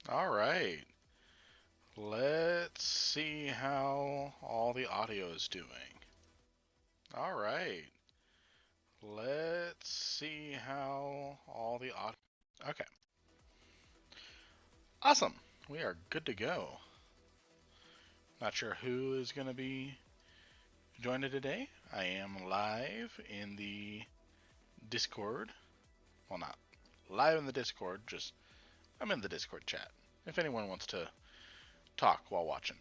All right. Let's see how all the audio is doing. All right. Let's see how all the audio. Okay. Awesome. We are good to go. Not sure who is going to be joining today. I am live in the Discord. Well, not live in the Discord, just I'm in the Discord chat. If anyone wants to talk while watching.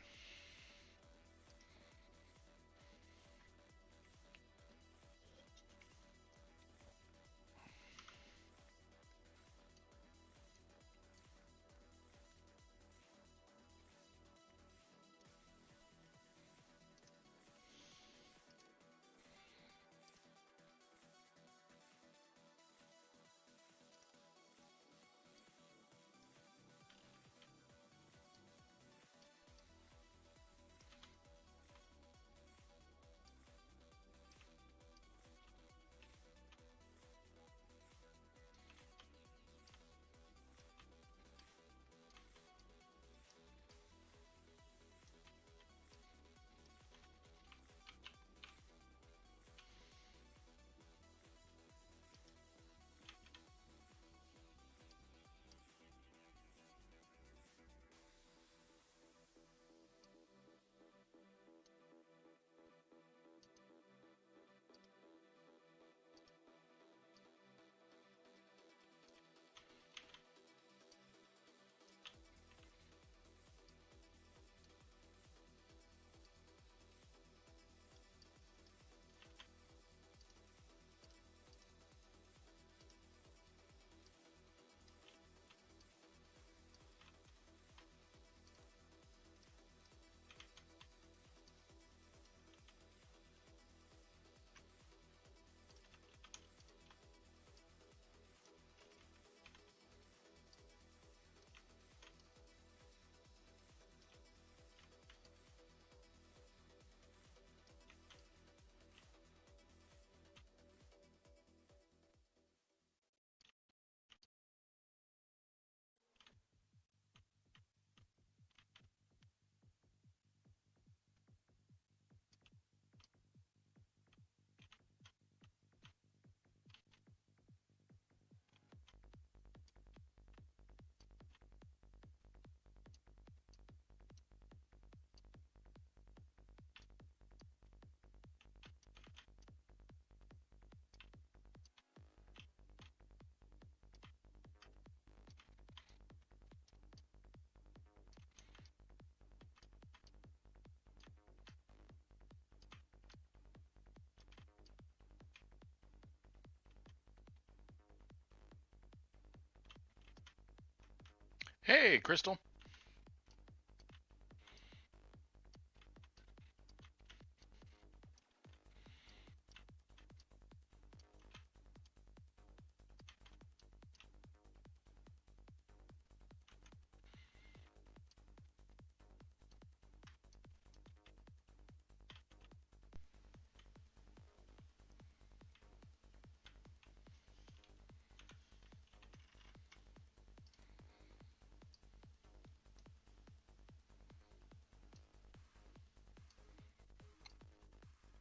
Hey, Crystal.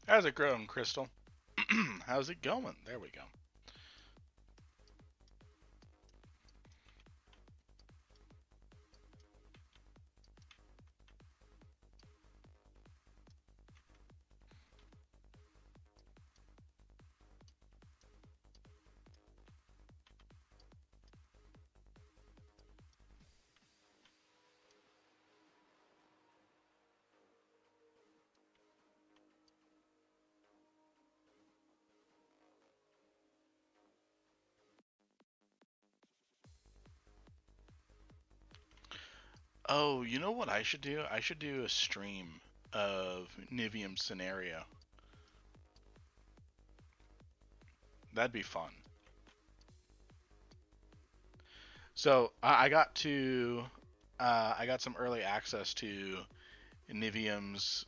How's it going, Crystal? How's it going? There we go. Oh, you know what I should do? I should do a stream of Nivium scenario. That'd be fun. So I got some early access to Nivium's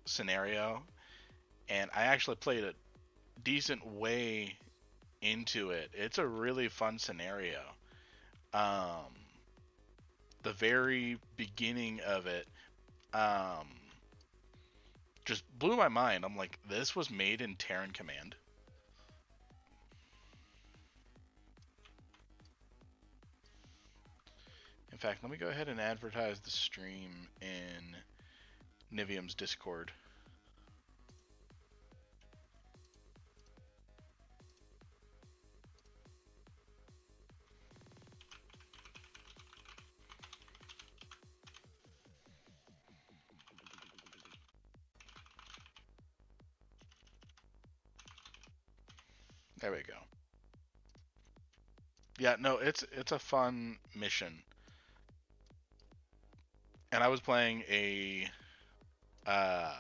scenario, and I actually played a decent way into it. It's a really fun scenario. Um, the very beginning of it um, just blew my mind. I'm like, this was made in Terran Command. In fact, let me go ahead and advertise the stream in Nivium's Discord. There we go. Yeah, no, it's a fun mission. And I was playing um,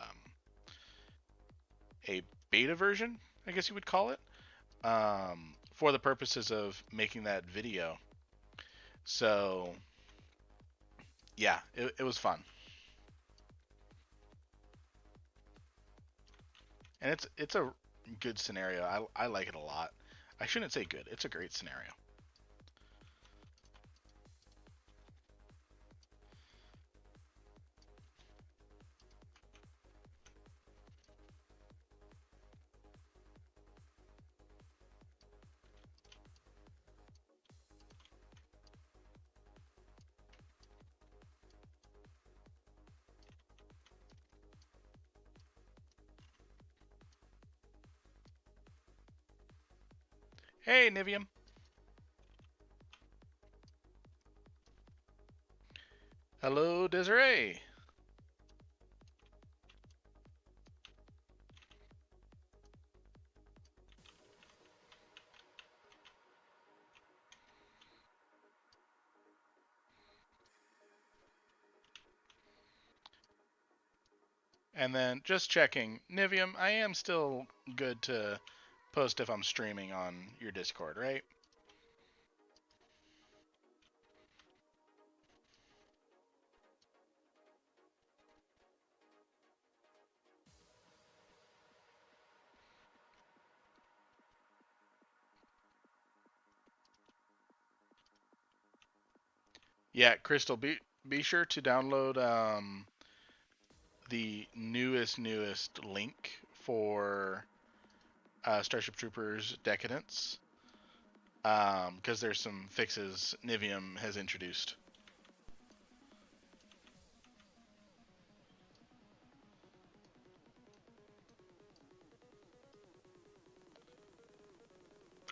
a beta version, I guess you would call it, for the purposes of making that video. So yeah, it was fun, and it's a good scenario. I like it a lot. I shouldn't say good. It's a great scenario. Hey, Nivium. Hello, Desiree. And then just checking, Nivium, I am still good to post if I'm streaming on your Discord, right? Yeah, Crystal, be sure to download the newest link for Starship Troopers Decadence, because there's some fixes Nivium has introduced.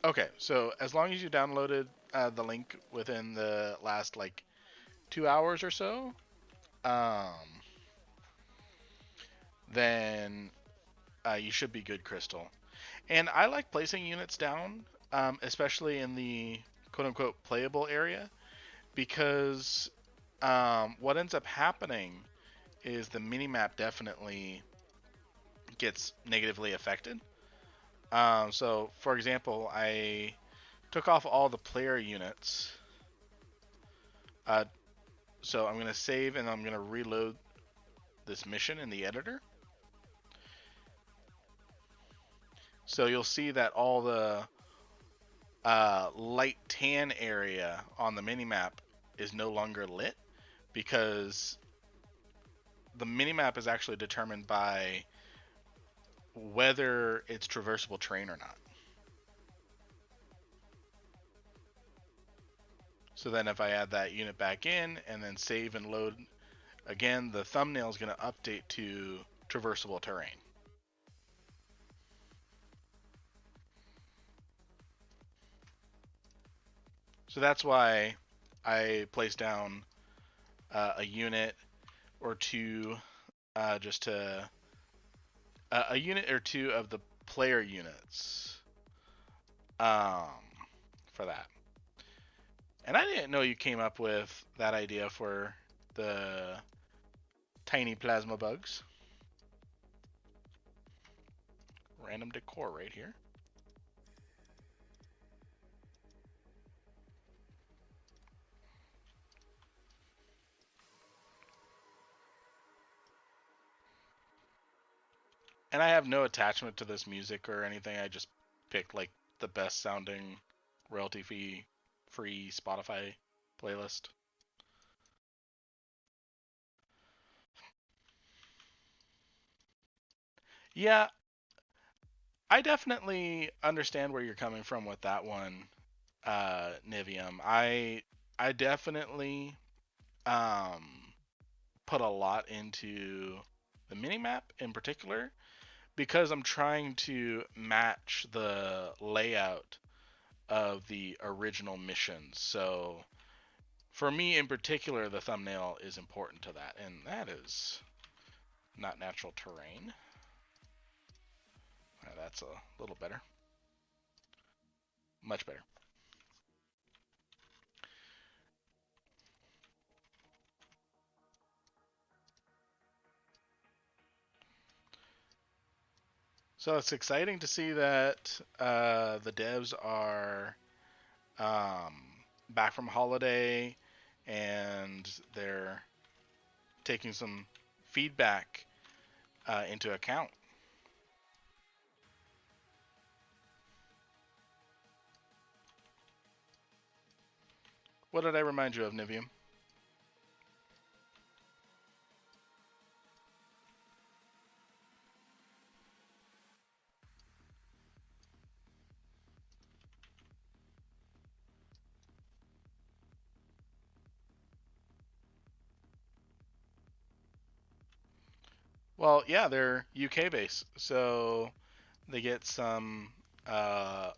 Okay, so as long as you downloaded the link within the last like 2 hours or so, um, then you should be good, Crystal. And I like placing units down, especially in the quote unquote playable area, because what ends up happening is the minimap definitely gets negatively affected. So, for example, I took off all the player units. Uh, so I'm going to save and I'm going to reload this mission in the editor. So you'll see that all the light tan area on the minimap is no longer lit because the minimap is actually determined by whether it's traversable terrain or not. So then if I add that unit back in and then save and load again, the thumbnail is going to update to traversable terrain. So that's why I place down a unit or two, just to a unit or two of the player units um, for that. And I didn't know you came up with that idea for the tiny plasma bugs. Random decor right here. And I have no attachment to this music or anything. I just picked like the best sounding royalty free Spotify playlist. Yeah, I definitely understand where you're coming from with that one, Nivium. I definitely um put a lot into the minimap in particular because I'm trying to match the layout of the original missions. So for me in particular, the thumbnail is important to that, and that is not natural terrain. That's a little better, much better. So it's exciting to see that the devs are um, back from holiday and they're taking some feedback into account. What did I remind you of, Nivium? Well, yeah, they're UK based, so they get some uh,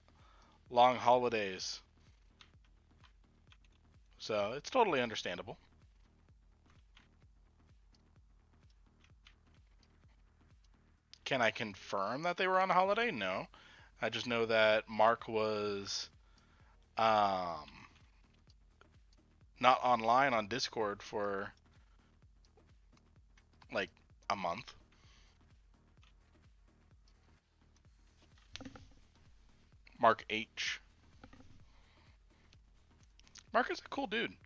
long holidays. So it's totally understandable. Can I confirm that they were on holiday? No. I just know that Mark was um, not online on Discord for like a month. Mark H. Mark is a cool dude.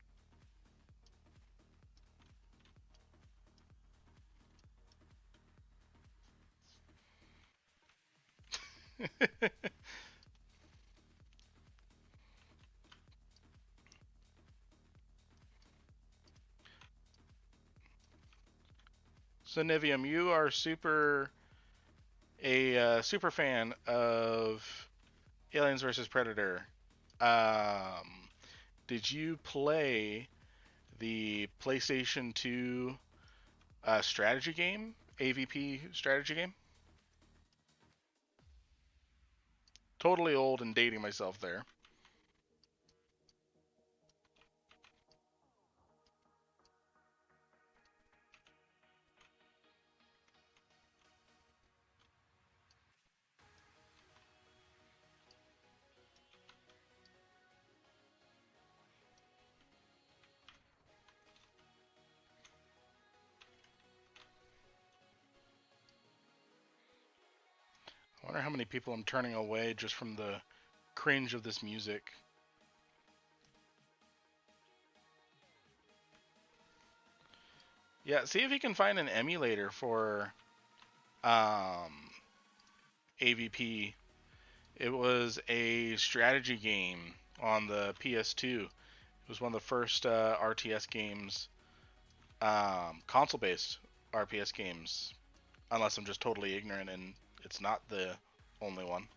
So Nivium, you are super fan of Aliens versus Predator. Um, did you play the PlayStation 2 strategy game, AVP strategy game? Totally old and dating myself there. I wonder how many people I'm turning away just from the cringe of this music. Yeah, see if you can find an emulator for um, AVP. It was a strategy game on the PS2. It was one of the first RTS games, console-based RPS games. Unless I'm just totally ignorant and it's not the only one.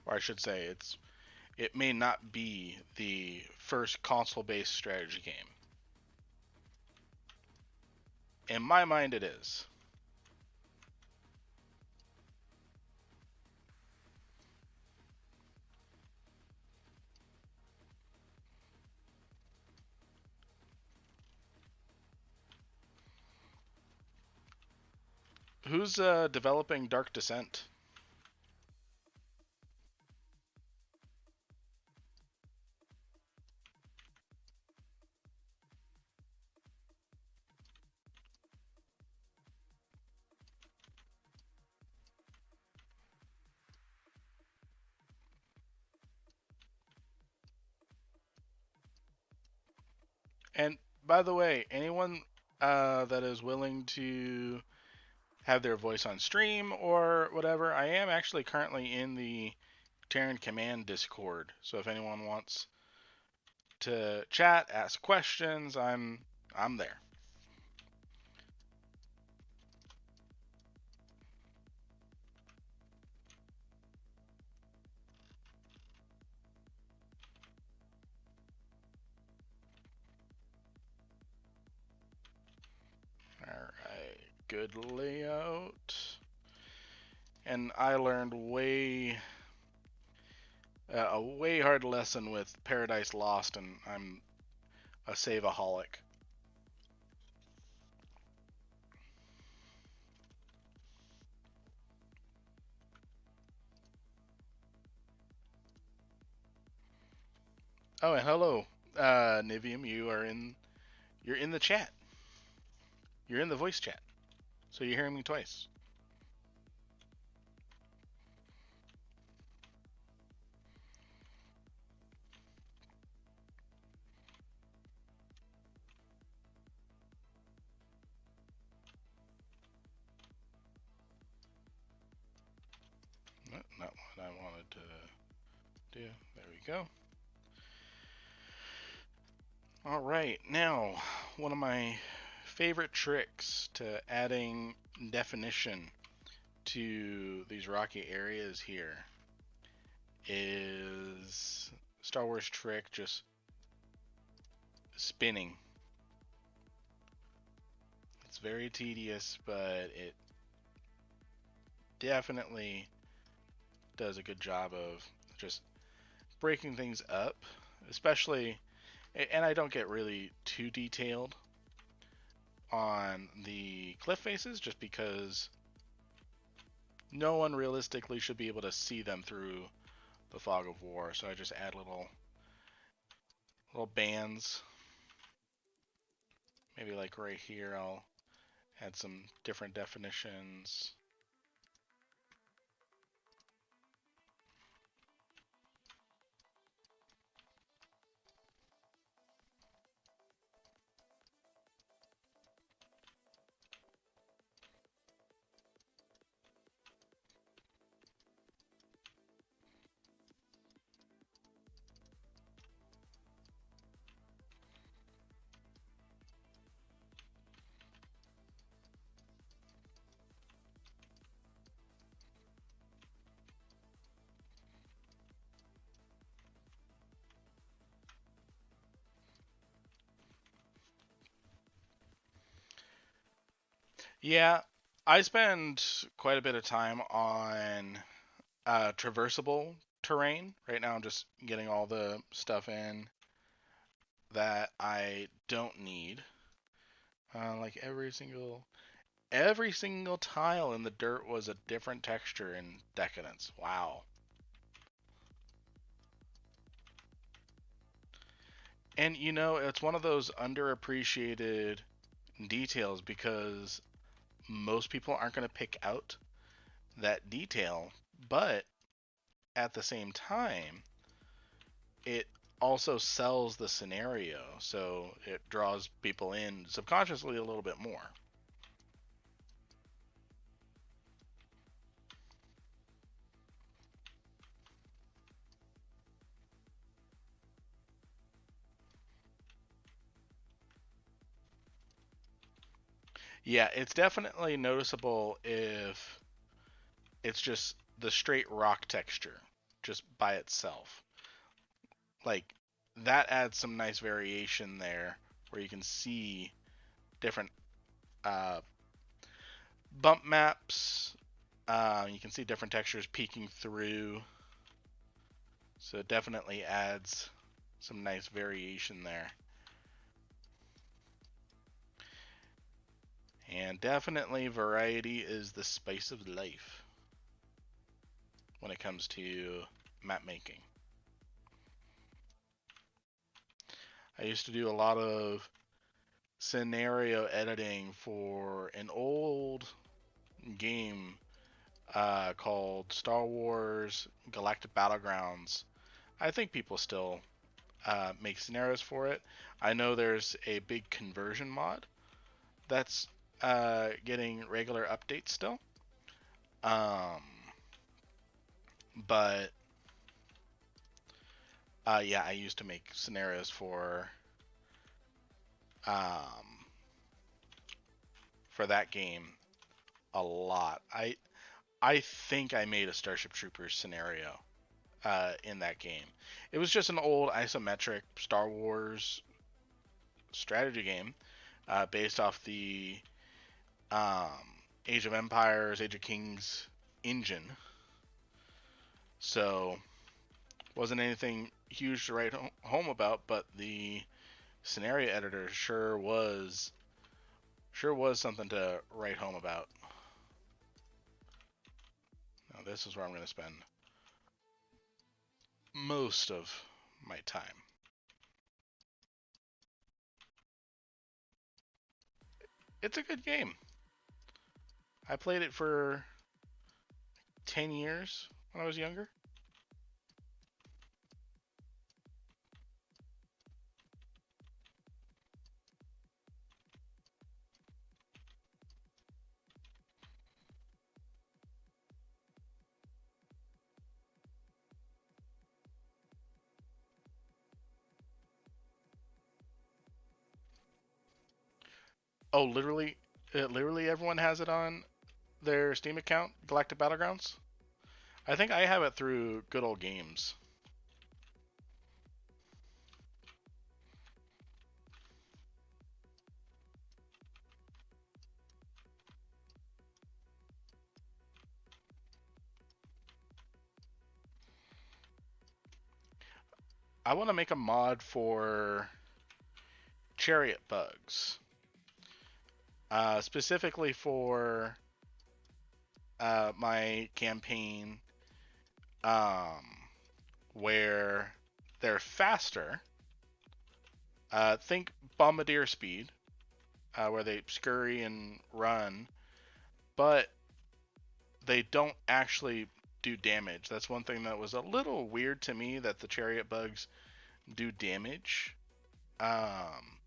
Or I should say, it may not be the first console-based strategy game. In my mind, it is. Who's developing Dark Descent? And by the way, anyone that is willing to have their voice on stream or whatever, I am actually currently in the Terran Command Discord. So if anyone wants to chat, ask questions, I'm there. Alright, good layout. And I learned a way hard lesson with Paradise Lost, and I'm a save-aholic. Oh, and hello, Nivium. You're in the chat. You're in the voice chat, so you're hearing me twice. Not what I wanted to do. There we go. All right, now one of my favorite tricks to adding definition to these rocky areas here is Star Wars trick, just spinning. It's very tedious, but it definitely does a good job of just breaking things up, especially, and I don't get really too detailed on the cliff faces just because no one realistically should be able to see them through the fog of war, so I just add little bands. Maybe like right here I'll add some different definitions. Yeah, I spend quite a bit of time on traversable terrain. Right now I'm just getting all the stuff in that I don't need. Like every single tile in the dirt was a different texture in Decadence. Wow. And you know, it's one of those underappreciated details because most people aren't going to pick out that detail, but at the same time, it also sells the scenario, so it draws people in subconsciously a little bit more. Yeah, it's definitely noticeable if it's just the straight rock texture just by itself. Like that adds some nice variation there where you can see different uh, bump maps. You can see different textures peeking through. So it definitely adds some nice variation there. And definitely variety is the spice of life when it comes to map making. I used to do a lot of scenario editing for an old game called Star Wars Galactic Battlegrounds. I think people still make scenarios for it. I know there's a big conversion mod that's getting regular updates still. Um, but yeah, I used to make scenarios um, for that game a lot. I think I made a Starship Troopers scenario in that game. It was just an old isometric Star Wars strategy game based off the Age of Empires, Age of Kings engine. So wasn't anything huge to write home about, but the scenario editor sure was something to write home about. Now this is where I'm going to spend most of my time. It's a good game. I played it for 10 years when I was younger. Oh, literally everyone has it on their Steam account, Galactic Battlegrounds. I think I have it through Good Old Games. I want to make a mod for chariot bugs, specifically for my campaign, um, where they're faster. Think bombardier speed, where they scurry and run, but they don't actually do damage. That's one thing that was a little weird to me, that the chariot bugs do damage. Um,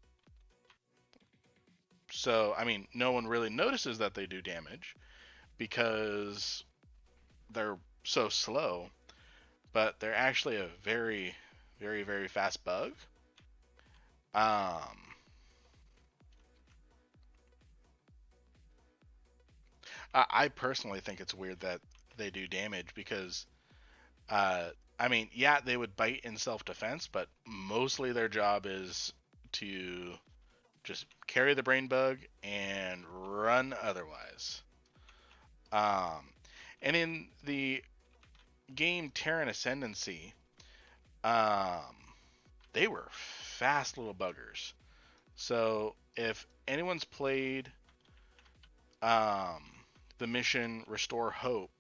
so, I mean, no one really notices that they do damage because they're so slow, but they're actually a very, very, very fast bug. Um, I personally think it's weird that they do damage because, I mean, yeah, they would bite in self-defense, but mostly their job is to just carry the brain bug and run otherwise. Um, and in the game Terran Ascendancy, um, they were fast little buggers. So if anyone's played um, the mission Restore Hope,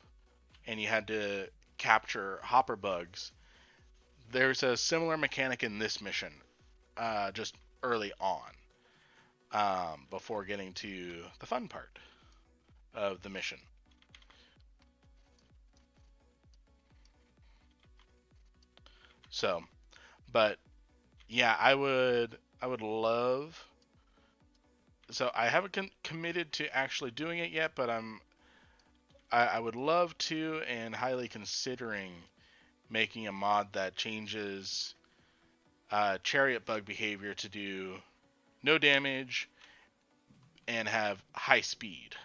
and you had to capture hopper bugs, there's a similar mechanic in this mission, just early on, before getting to the fun part of the mission. So, but yeah, I would love. So I haven't committed to actually doing it yet, but I would love to, and highly considering making a mod that changes chariot bug behavior to do no damage and have high speed.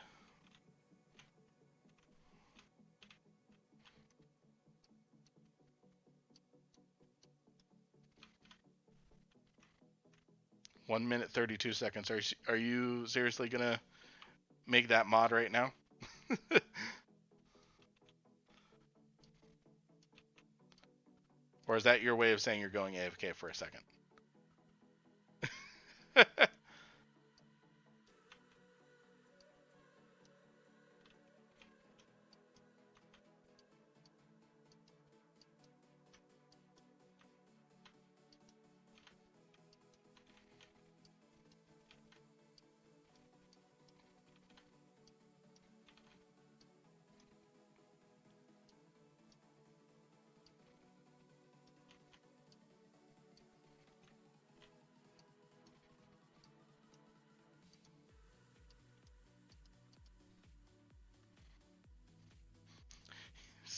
One minute 32 seconds. Are you seriously gonna make that mod right now? Or is that your way of saying you're going AFK for a second?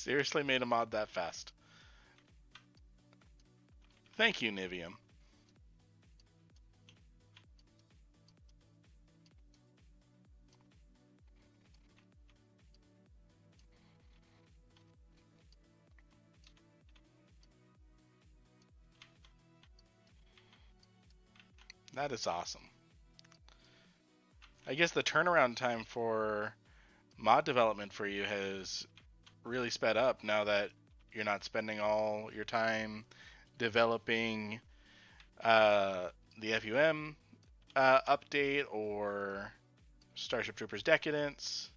Seriously made a mod that fast. Thank you, Nivium. That is awesome. I guess the turnaround time for mod development for you has really sped up now that you're not spending all your time developing the FUM update or Starship Troopers Decadence.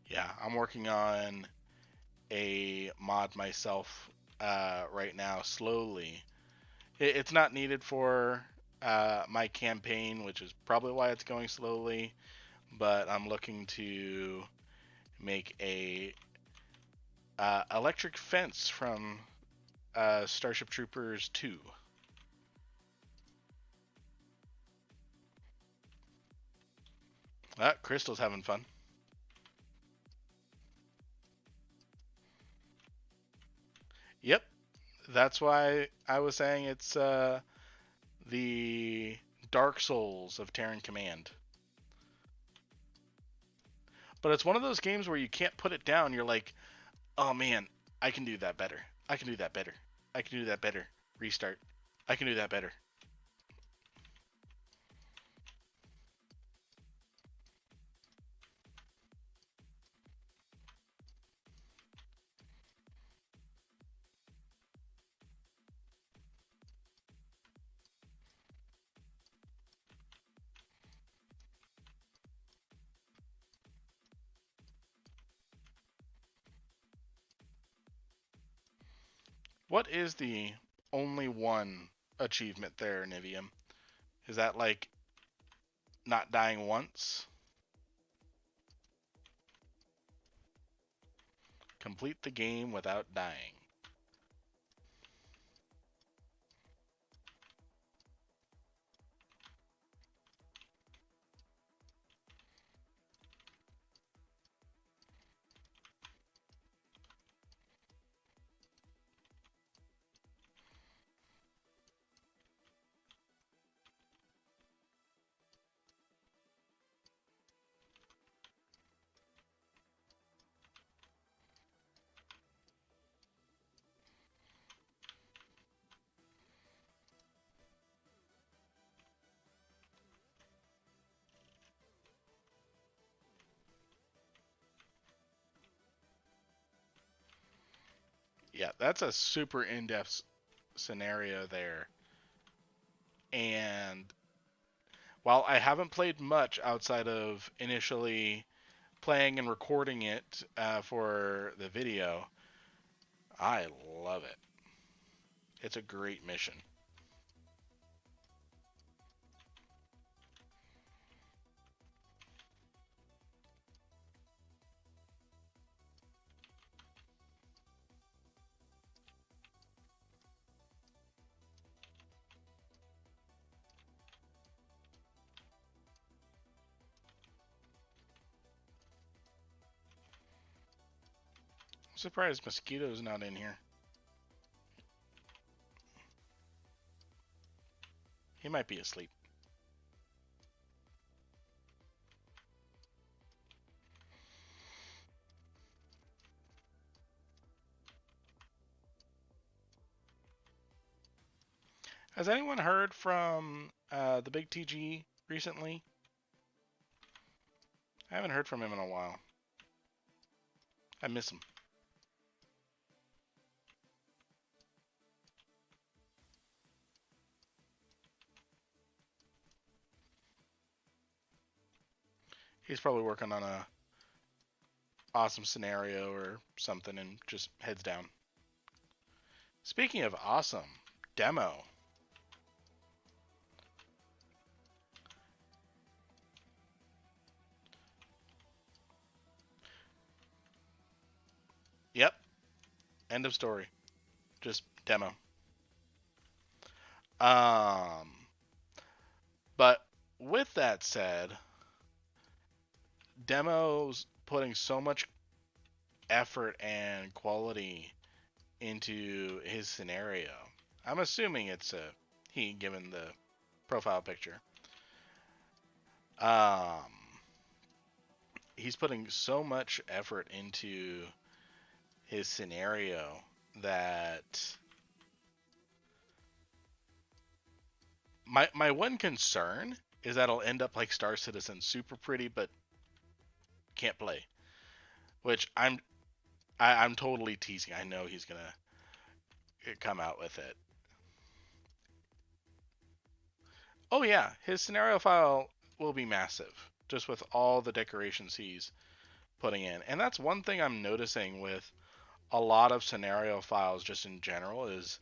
Yeah, I'm working on a mod myself right now, slowly. It's not needed for my campaign, which is probably why it's going slowly, but I'm looking to make a electric fence from Starship Troopers 2. Crystal's having fun. Yep, that's why I was saying it's the Dark Souls of Terran Command. But it's one of those games where you can't put it down. You're like, oh man, I can do that better. I can do that better. I can do that better. Restart. I can do that better. What is the only one achievement there, Nivium? Is that like not dying once? Complete the game without dying. Yeah, that's a super in-depth scenario there. And while I haven't played much outside of initially playing and recording it for the video, I love it. It's a great mission. I'm surprised Mosquito's not in here. He might be asleep. Has anyone heard from the Big TG recently? I haven't heard from him in a while. I miss him. He's probably working on a awesome scenario or something and just heads down. Speaking of awesome, demo. End of story. Just demo. Um, but with that said, demos putting so much effort and quality into his scenario. I'm assuming it's a he, given the profile picture. Um, he's putting so much effort into his scenario that my one concern is that it'll end up like Star Citizen, super pretty but can't play. Which I'm totally teasing. I know he's gonna come out with it. Oh yeah, his scenario file will be massive, just with all the decorations he's putting in. And that's one thing I'm noticing with a lot of scenario files just in general is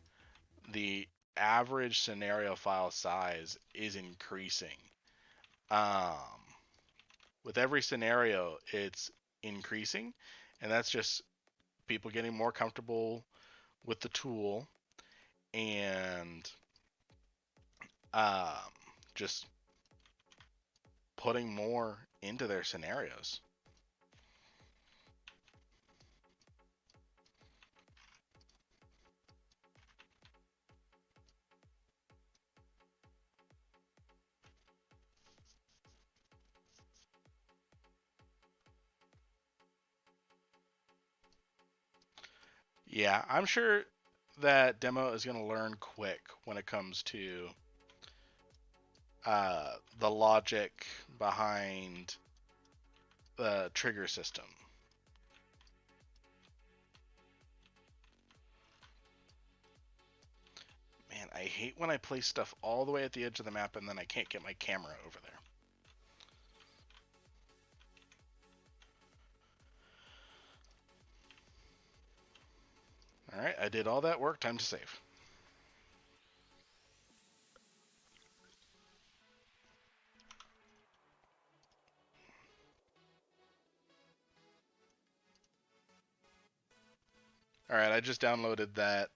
the average scenario file size is increasing. Um, with every scenario, it's increasing, and that's just people getting more comfortable with the tool and um, just putting more into their scenarios. Yeah, I'm sure that demo is going to learn quick when it comes to the logic behind the trigger system. Man, I hate when I place stuff all the way at the edge of the map and then I can't get my camera over there. Alright, I did all that work, time to save. Alright, I just downloaded that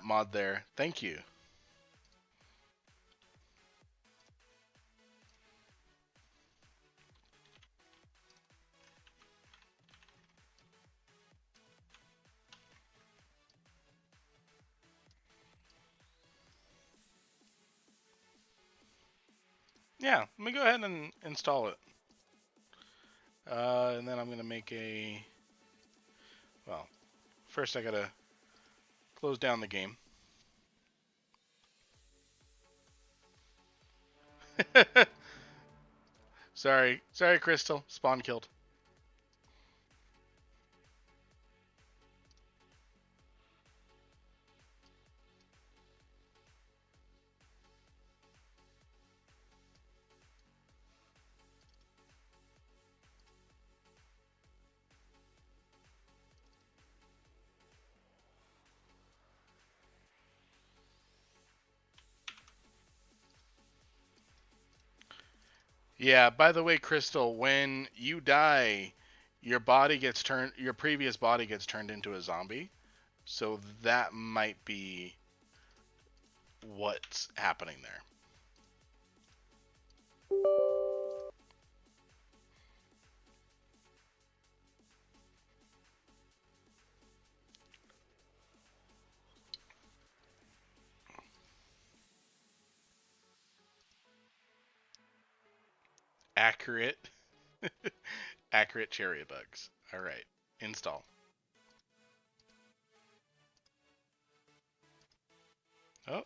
mod there. Thank you. Yeah, let me go ahead and install it. And then I'm going to make a... Well, first I gotta close down the game. Sorry, Crystal. Spawn killed. Yeah, by the way, Crystal, when you die, your previous body gets turned into a zombie. So that might be what's happening there. Accurate. Accurate cherry bugs. All right. Install. Oh.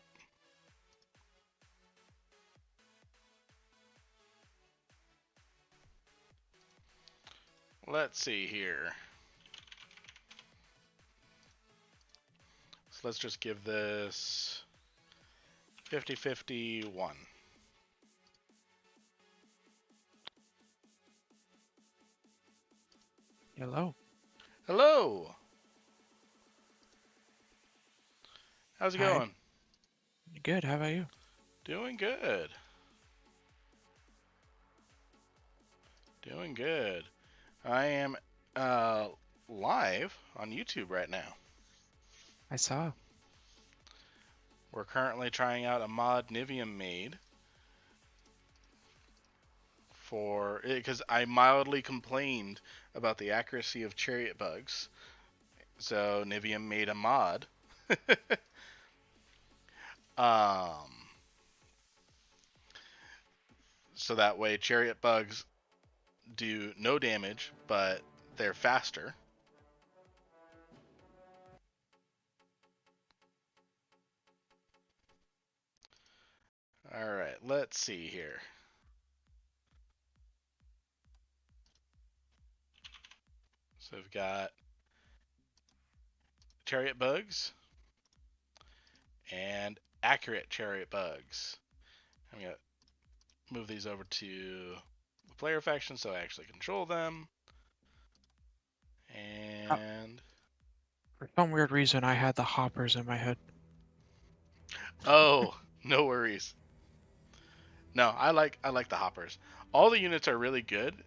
Let's see here. So let's just give this 50-51. Hello. Hello. How's it Hi. going? Good. How about you? Doing good. Doing good. I am live on YouTube right now. I saw. We're currently trying out a mod Nivium made for because I mildly complained about the accuracy of chariot bugs. So Nivium made a mod. um, so that way chariot bugs do no damage, but they're faster. All right, let's see here. So we've got chariot bugs and accurate chariot bugs. I'm going to move these over to the player faction so I actually control them. And For some weird reason, I had the hoppers in my head. oh, no worries. No, I like the hoppers. All the units are really good.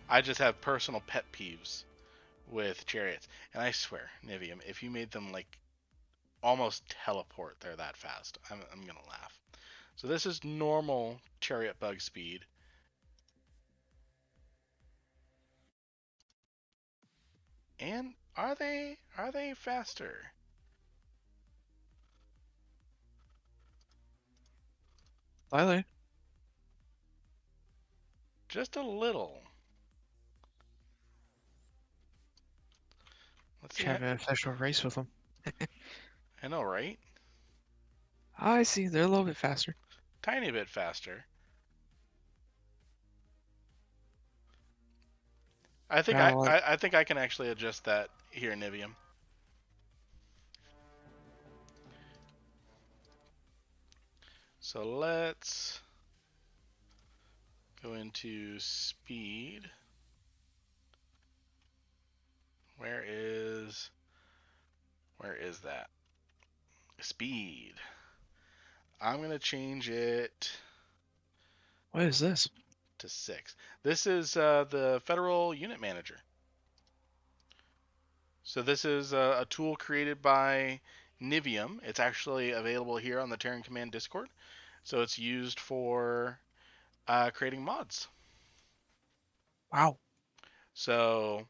I just have personal pet peeves with chariots, and I swear, Nivium, if you made them like almost teleport, they're that fast. I'm gonna laugh. So this is normal chariot bug speed. And are they faster? Slightly. Just a little. Let's see. Should have an official race with them. I know, right? Oh, I see. They're a little bit faster. Tiny bit faster. I think I, Yeah, well, I, I think I can actually adjust that here, Nivium. So let's go into speed. Where is that? Speed. I'm gonna change it what is this? to 6. This is the Federal Unit Manager. So this is a tool created by Nivium. It's actually available here on the Terran Command Discord. So it's used for creating mods. Wow. So,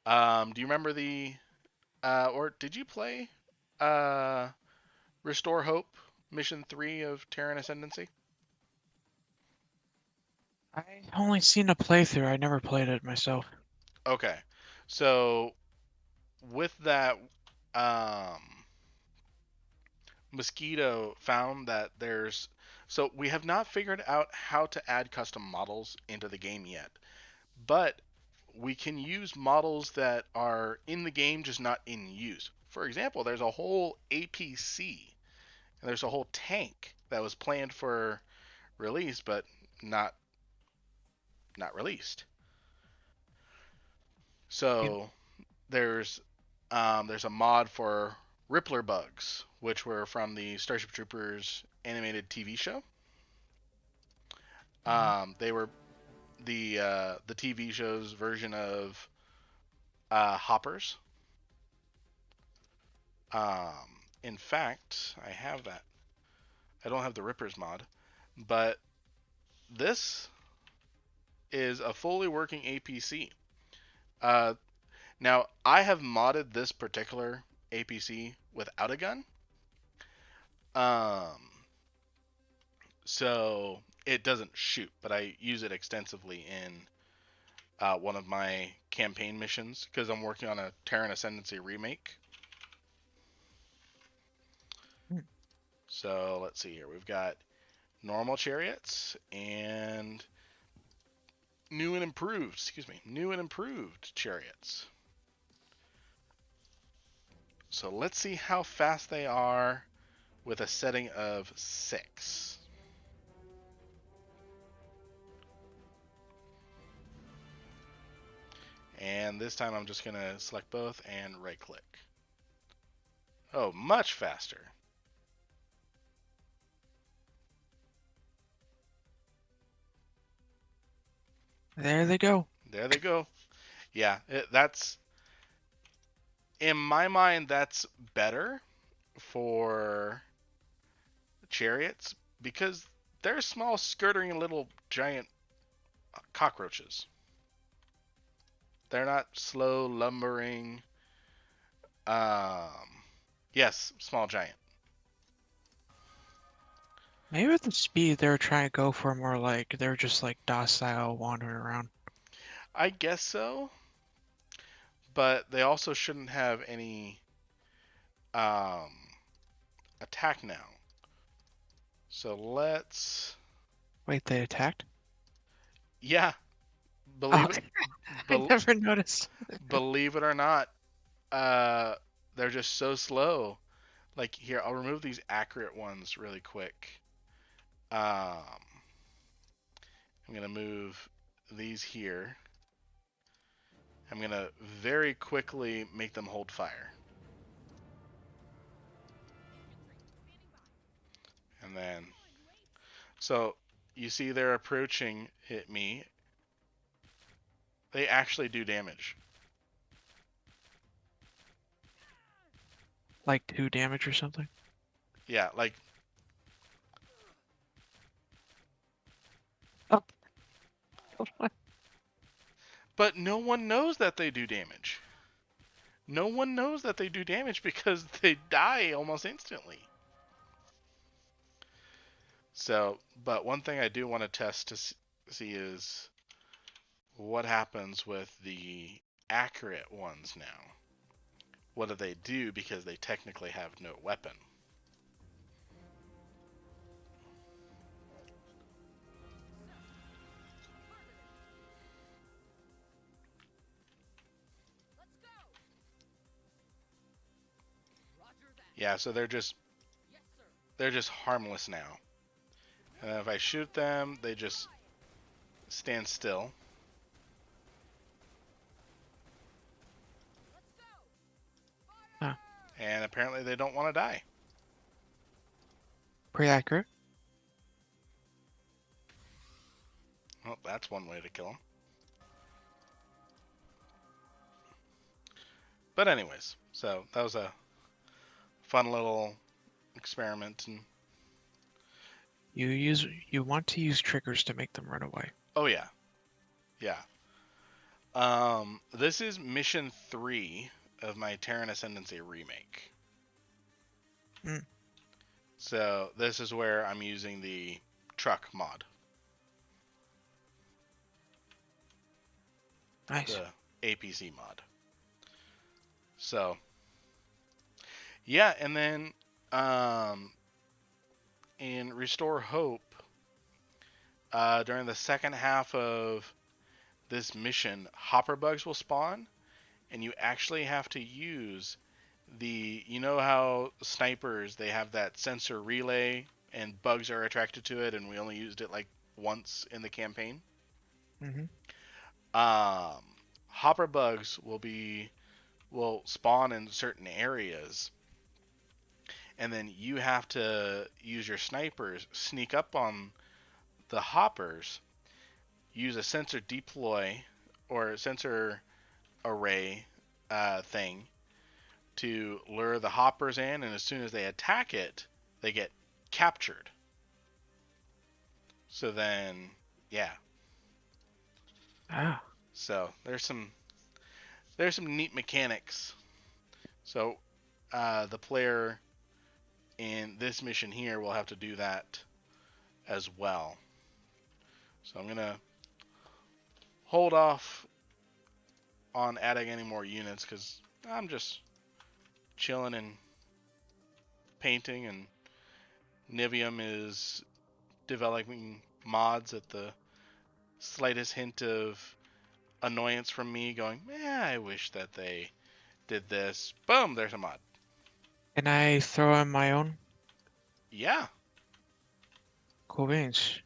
do you remember or did you play uh, Restore Hope Mission 3 of Terran Ascendancy? I only seen a playthrough. I never played it myself. Okay. So, with that, um, Mosquito found that so we have not figured out how to add custom models into the game yet, but we can use models that are in the game just not in use. For example, there's a whole APC and there's a whole tank that was planned for release but not released. Yep. So there's a mod for Rippler bugs, which were from the Starship Troopers animated TV show. Mhm. They were the TV show's version of hoppers. In fact, I have that. I don't have the Rippers mod, but this is a fully working APC. Uh, Now I have modded this particular APC without a gun, um, so it doesn't shoot, but I use it extensively in one of my campaign missions because I'm working on a Terran Ascendancy remake. Hmm. So let's see here. We've got normal chariots and new and improved, new and improved chariots. So let's see how fast they are with a setting of 6. And this time I'm just going to select both and right click. Oh, much faster. There they go. There they go. Yeah, that's in my mind, that's better for chariots because they're small, skirting little giant cockroaches. They're not slow, lumbering. Um, yes, small giant. Maybe with the speed they were trying to go for more like they're just like docile wandering around. I guess so, but they also shouldn't have any um, attack now. So let's, Wait, they attacked? yeah, Oh, believe it, I bel never noticed. believe it or not, uh, they're just so slow. Like here, I'll remove these accurate ones really quick. Um, I'm gonna move these here. I'm gonna very quickly make them hold fire, and then so you see they're approaching hit me. They actually do damage. Like 2 damage or something? Yeah, like, Oh, but no one knows that they do damage. No one knows that they do damage because they die almost instantly. So, but one thing I do want to test to see is what happens with the accurate ones now. What do they do because they technically have no weapon? Yeah, so they're just harmless now. And if I shoot them, they just stand still. huh. And apparently they don't want to die. Pretty accurate. Well, that's one way to kill them. But anyways, so that was a fun little experiment. And You want to use triggers to make them run away. oh yeah, yeah. This is mission 3 of my Terran Ascendancy remake. Mm. So this is where I'm using the truck mod, Nice. the APC mod. So yeah, and then in Restore Hope, during the second half of this mission, hopper bugs will spawn, and you actually have to use you know how snipers, they have that sensor relay and bugs are attracted to it, and we only used it like once in the campaign. Hmm. Um, hopper bugs will spawn in certain areas, and then you have to use your snipers, sneak up on the hoppers, use a sensor deploy or sensor array thing to lure the hoppers in, and as soon as they attack it, they get captured. So then, yeah. Ah. So there's some neat mechanics. So the player in this mission here will have to do that as well. So I'm gonna hold off on adding any more units because I'm just chilling and painting, and Nivium is developing mods at the slightest hint of annoyance from me going, I wish that they did this. Boom, there's a mod. Can I throw in my own? Yeah. Cool beans.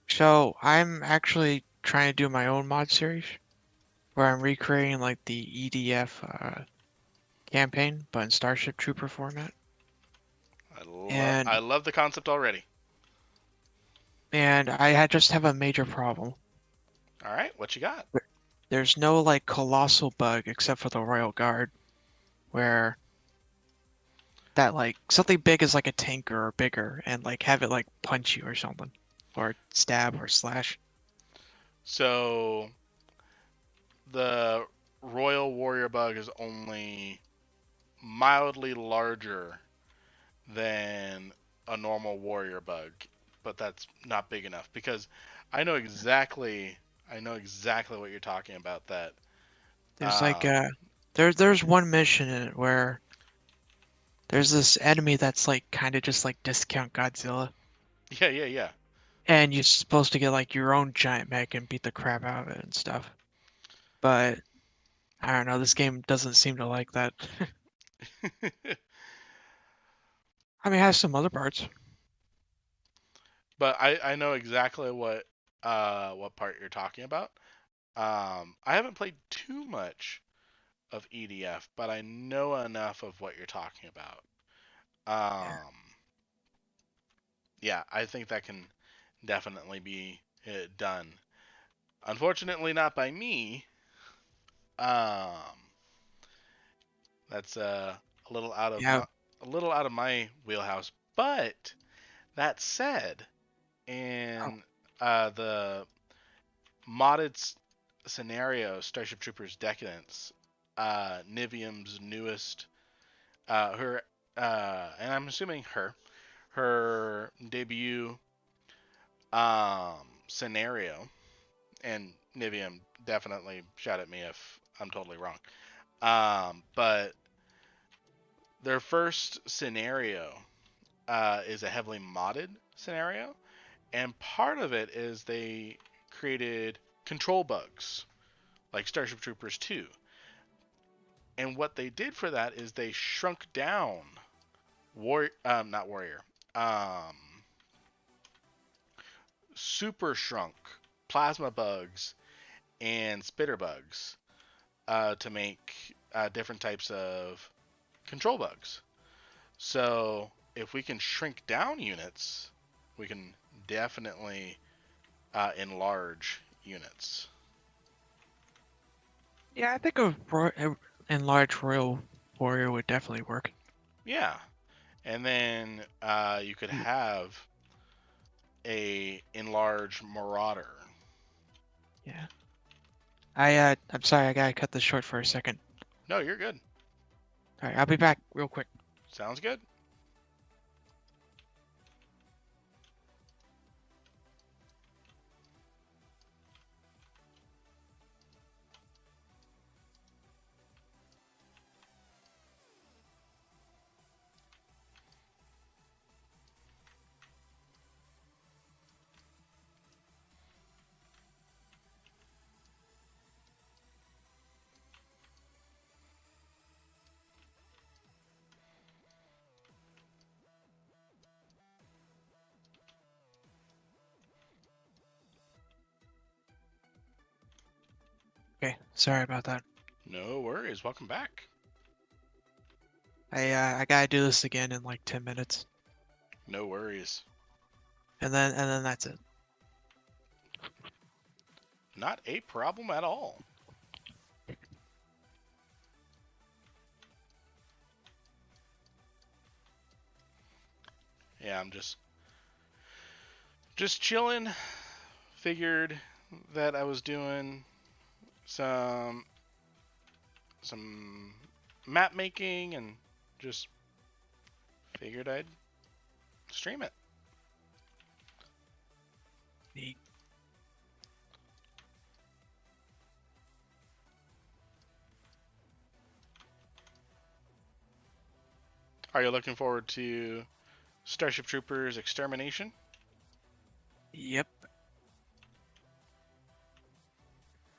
So I'm actually trying to do my own mod series where I'm recreating like the EDF campaign, but in Starship Trooper format. I And love the concept already. and I just have a major problem. All right, what you got? There's no like colossal bug except for the Royal Guard. where that like something big is like a tanker or bigger, and like have it like punch you or something, or stab or slash. So the Royal Warrior Bug is only mildly larger than a normal Warrior Bug, but that's not big enough because I know exactly what you're talking about. That There's like um, there's one mission in it where there's this enemy that's like kind of just like discount Godzilla, yeah. and you're supposed to get like your own giant mech and beat the crap out of it and stuff. But I don't know, this game doesn't seem to like that. I mean, it has some other parts. But I know exactly what part you're talking about. I haven't played too much of EDF, but I know enough of what you're talking about. Yeah. Yeah, I think that can definitely be done. Unfortunately, not by me. Um, that's Yeah. a little out of my wheelhouse. But that said, Oh, in the modded scenario, Starship Troopers Decadence, Nivium's newest, her, and I'm assuming her debut scenario, and Nivium definitely shout at me if I'm totally wrong. But their first scenario is a heavily modded scenario, and part of it is they created control bugs like Starship Troopers 2. And what they did for that is they shrunk down not warrior, um, super shrunk plasma bugs and spitter bugs to make different types of control bugs. So if we can shrink down units, we can definitely enlarge units. yeah, I think a enlarged Royal Warrior would definitely work. Yeah, and then you could have a enlarged marauder. Yeah. I'm sorry, I gotta cut this short for a second. No, you're good. All right, I'll be back real quick. Sounds good. Okay, sorry about that. No worries. Welcome back. I gotta do this again in like 10 minutes, No worries. and then that's it. Not a problem at all. Yeah, I'm just chilling. Figured that I was doing some some map making and just figured I'd stream it. Neat. Are you looking forward to Starship Troopers Extermination? Yep.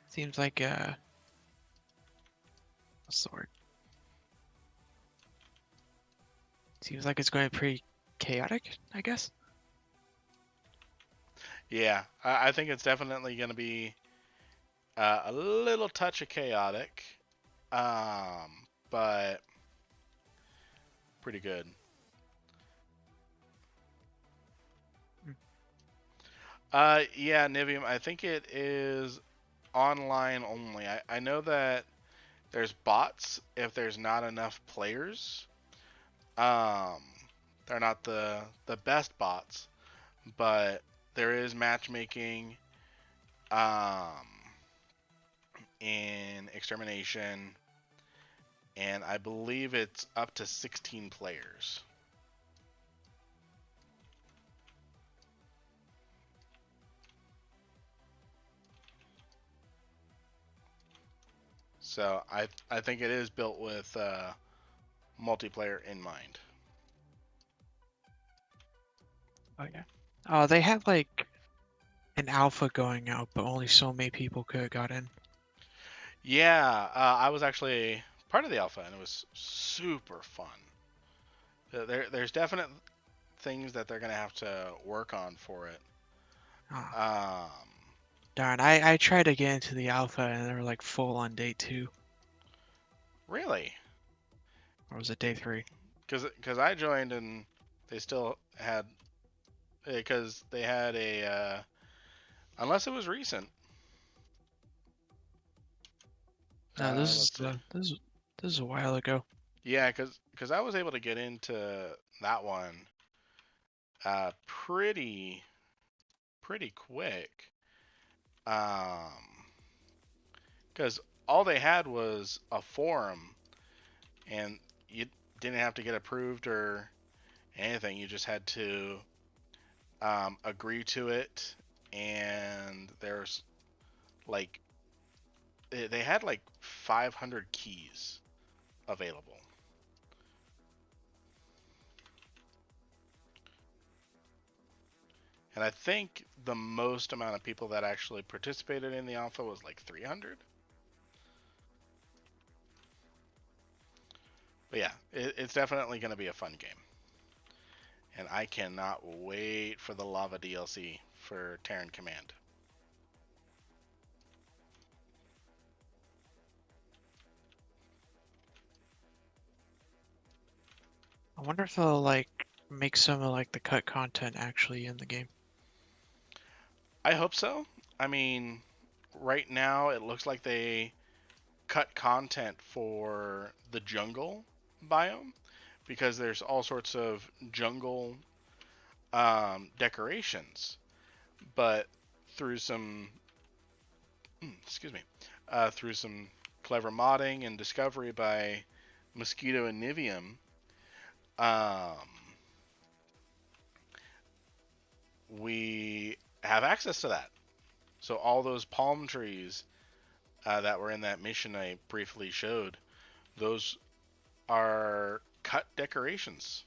Seems like what's the word? Seems like it's going to be pretty chaotic, I guess. Yeah, I think it's definitely going to be a little touch of chaotic, but pretty good. Hmm. Yeah, Nivium, I think it is online only. I know that There's bots if there's not enough players. Um, they're not the best bots, but there is matchmaking um, in extermination, and I believe it's up to 16 players. So I think it is built with multiplayer in mind. Oh yeah. Oh, they had like an alpha going out, but only so many people could have got in. Yeah, I was actually part of the alpha, and it was super fun. There's definite things that they're gonna have to work on for it. Ah, Um, darn. I tried to get into the alpha and they were like full on day 2. really, Or was it day 3? because I joined and they still had because they had a unless it was recent. No, Let's see. this is a while ago. Yeah, because I was able to get into that one pretty quick. Because all they had was a forum, and you didn't have to get approved or anything. You just had to agree to it, and there's like they had like 500 keys available. And I think the most amount of people that actually participated in the alpha was like 300. But yeah, it's definitely going to be a fun game. And I cannot wait for the Lava DLC for Terran Command. I wonder if they'll like make some of like the cut content actually in the game. I hope so. I mean, right now it looks like they cut content for the jungle biome because there's all sorts of jungle decorations, but through some excuse me, through some clever modding and discovery by Mosquito and Nivium, um, we have access to that. So all those palm trees that were in that mission I briefly showed, those are cut decorations.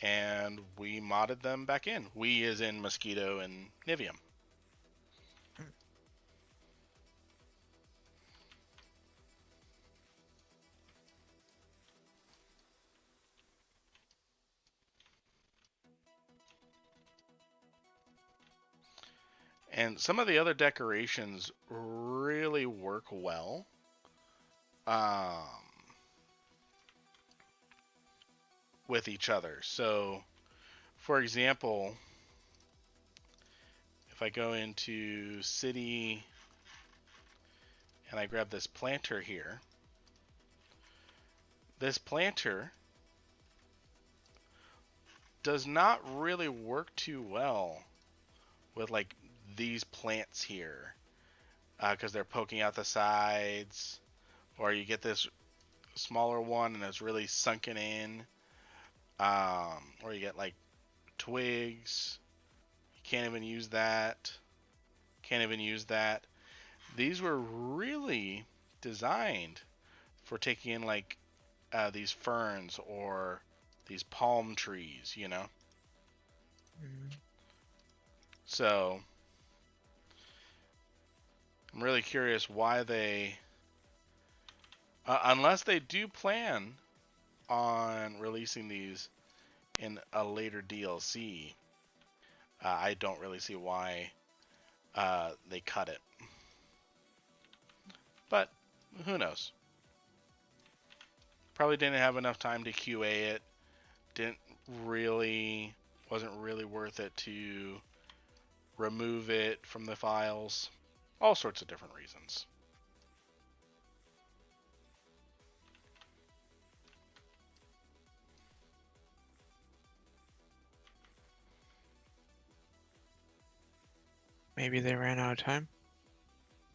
And we modded them back in. We as in Mosquito and Nivium. And some of the other decorations really work well. Um, with each other. So, for example, if I go into city and I grab this planter here, this planter does not really work too well with like these plants here because they're poking out the sides, or you get this smaller one and it's really sunken in, or you get like twigs. You can't even use that. Can't even use that. These were really designed for taking in like these ferns or these palm trees, you know? Mm. So I'm really curious why they, unless they do plan on releasing these in a later DLC, I don't really see why they cut it. But who knows? Probably didn't have enough time to QA it. Didn't really, wasn't really worth it to remove it from the files. All sorts of different reasons. maybe they ran out of time.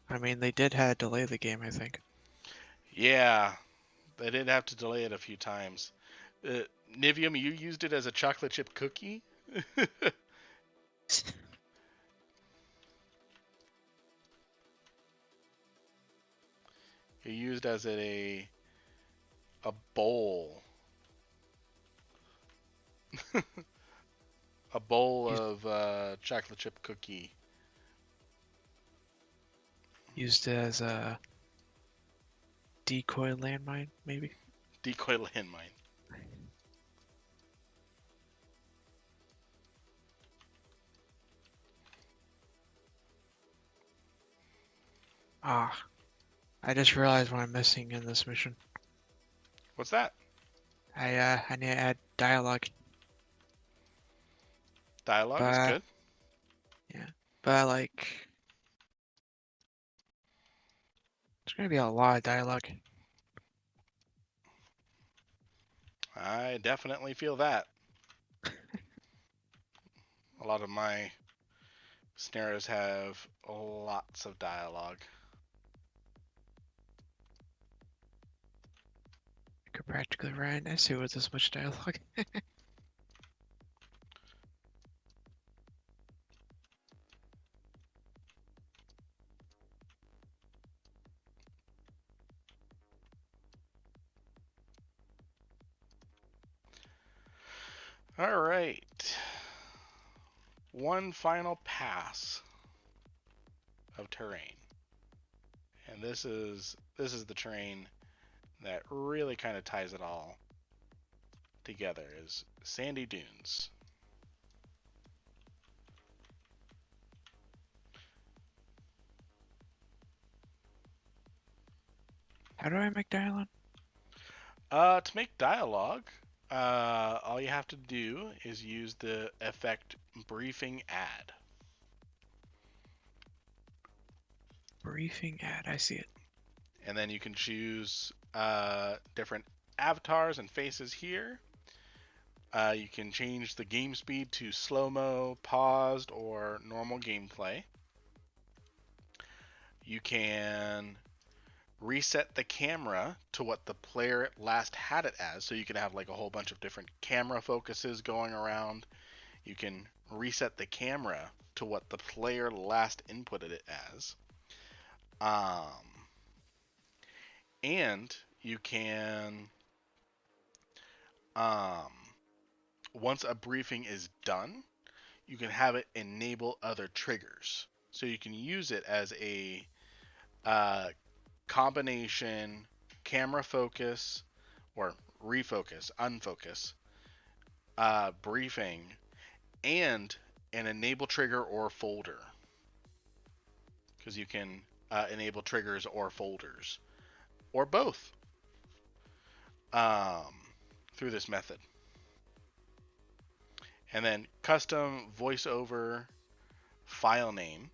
I mean, they did have to delay the game, I think. Yeah, they did have to delay it a few times. Nivium, you used it as a chocolate chip cookie? You used as a bowl. A bowl used, of chocolate chip cookie. used as a decoy landmine, maybe. Decoy landmine. Ah, I just realized what I'm missing in this mission. What's that? I need to add dialogue, Dialogue is but good. yeah, but like there's gonna be a lot of dialogue. I definitely feel that. A lot of my scenarios have lots of dialogue. I could practically write an essay with this much dialogue. All right. One final pass of terrain. And this is the terrain that really kind of ties it all together is sandy dunes. How do I make dialogue? To make dialogue, all you have to do is use the effect briefing add. Briefing ad. I see it. And then you can choose different avatars and faces here. You can change the game speed to slow-mo, paused, or normal gameplay. You can reset the camera to what the player last had it as, so you can have like a whole bunch of different camera focuses going around. You can reset the camera to what the player last inputted it as. And you can, um, once a briefing is done, you can have it enable other triggers. So you can use it as a combination camera focus or refocus, unfocus, briefing, and an enable trigger or folder. Because you can enable triggers or folders, or both, um, through this method. And then custom voiceover file name.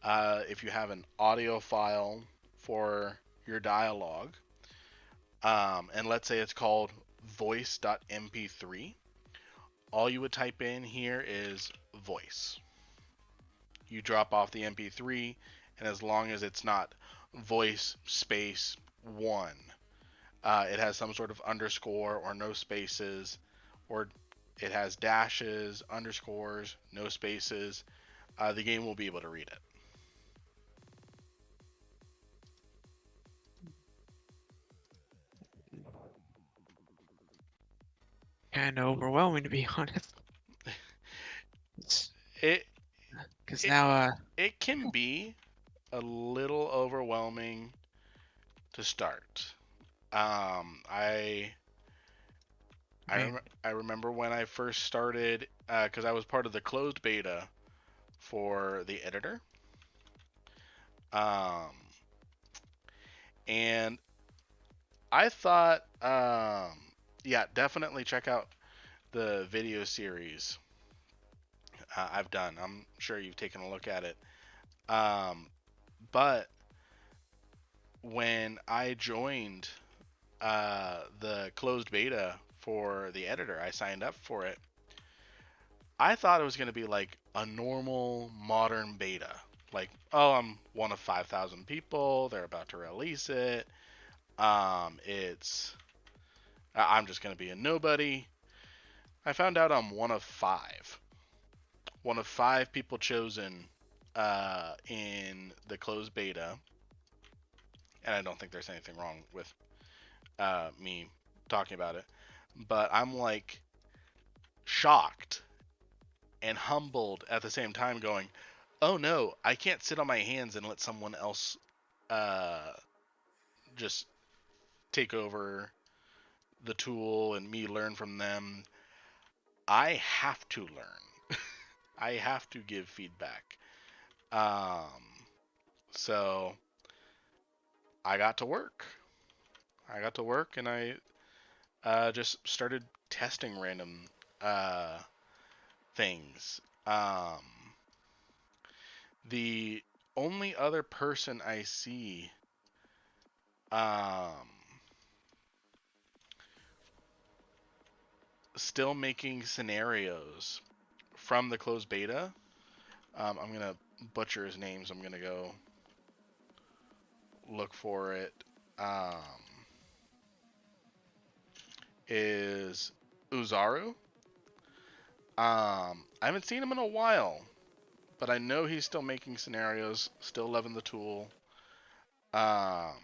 If you have an audio file for your dialogue, and let's say it's called voice.mp3, all you would type in here is voice. You drop off the mp3, and as long as it's not voice space 1, it has some sort of underscore or no spaces, or it has dashes, underscores, no spaces, the game will be able to read it. Kind of overwhelming, to be honest. It Because it now, it can be a little overwhelming to start. I I mean, I remember when I first started, because I was part of the closed beta for the editor, um, and I thought, yeah, definitely check out the video series I've done. I'm sure you've taken a look at it. Um, but when I joined the closed beta for the editor, I signed up for it. I thought it was going to be like a normal modern beta. Like, oh, I'm one of 5,000 people. They're about to release it. I'm just going to be a nobody. I found out I'm one of five. One of five people chosen in the closed beta. And I don't think there's anything wrong with me talking about it. But I'm like shocked and humbled at the same time, going, oh no, I can't sit on my hands and let someone else uh, just take over the tool and me learn from them. I have to learn. I have to give feedback. Um, so I got to work. I got to work and I just started testing random uh, things. The only other person I see um, still making scenarios from the closed beta. I'm gonna butcher his names. I'm gonna go look for it. Um, is Uzaru. I haven't seen him in a while, but I know he's still making scenarios, still loving the tool. Um,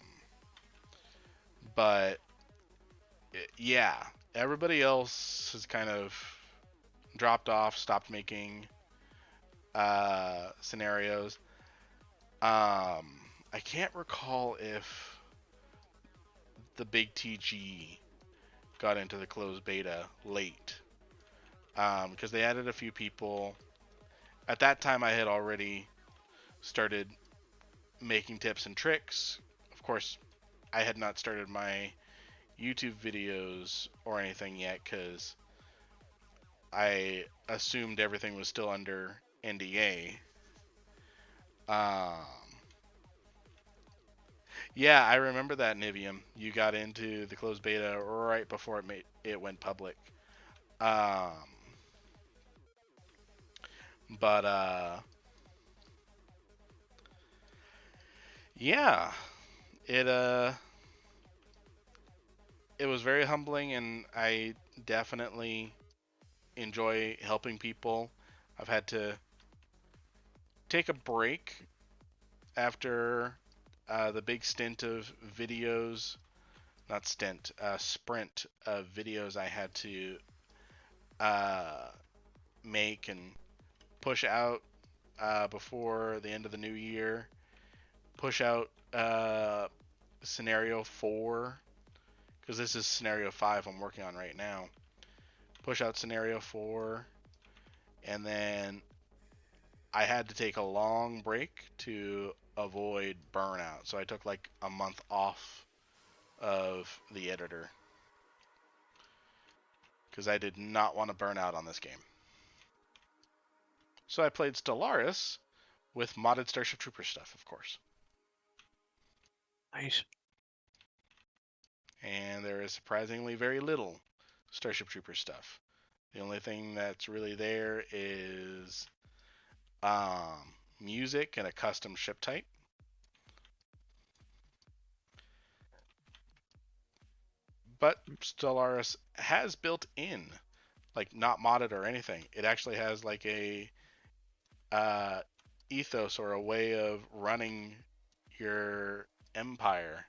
but yeah, everybody else has kind of dropped off, stopped making scenarios. I can't recall if the big TG got into the closed beta late because they added a few people. At that time, I had already started making tips and tricks. Of course, I had not started my YouTube videos or anything yet because I assumed everything was still under NDA. Um, yeah, I remember that, Nivium. You got into the closed beta right before it went public. Um, but yeah, it it was very humbling, and I definitely enjoy helping people. I've had to take a break after the big stint of videos, not stint, sprint of videos I had to uh, make and push out before the end of the new year. Push out scenario 4, because this is scenario 5 I'm working on right now. Push out scenario 4, and then I had to take a long break to avoid burnout. So I took like a month off of the editor because I did not want to burn out on this game. So I played Stellaris with modded Starship Troopers stuff, of course. Nice. And there is surprisingly very little Starship Troopers stuff. The only thing that's really there is music and a custom ship type. But Stellaris has built in, like not modded or anything. It actually has like a ethos or a way of running your empire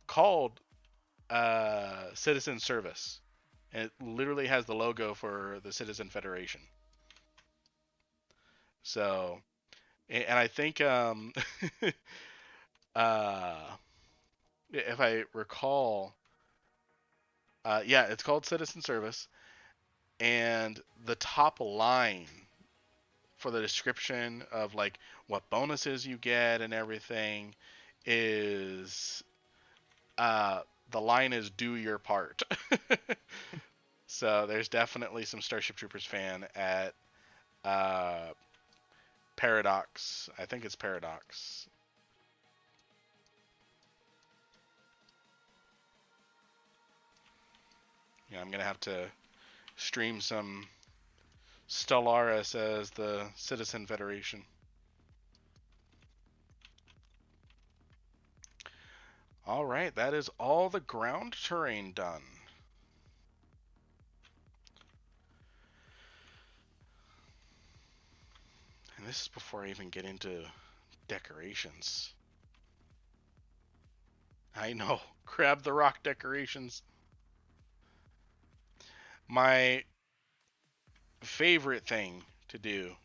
called Citizen Service. And it literally has the logo for the Citizen Federation. So, and I think uh, if I recall, yeah, it's called Citizen Service, and the top line for the description of like what bonuses you get and everything is uh, the line is "do your part." So there's definitely some Starship Troopers fan at uh, Paradox. I think it's Paradox. Yeah, I'm gonna have to stream some Stellaris as the Citizen Federation. All right, that is all the ground terrain done. And this is before I even get into decorations. I know, grab the rock decorations. My favorite thing to do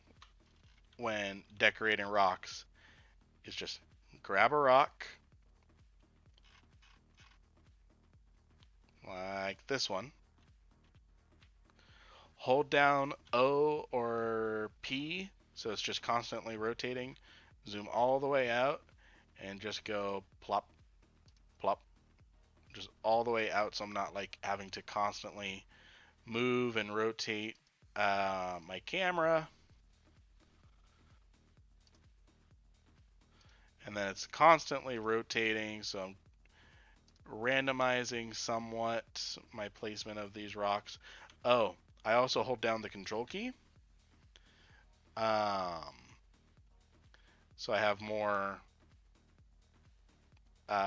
when decorating rocks is just grab a rock, like this one, hold down O or P so it's just constantly rotating, zoom all the way out, and just go plop, plop, just all the way out so I'm not like having to constantly move and rotate my camera. And then it's constantly rotating, so I'm randomizing somewhat my placement of these rocks. Oh, I also hold down the control key. Um, so I have more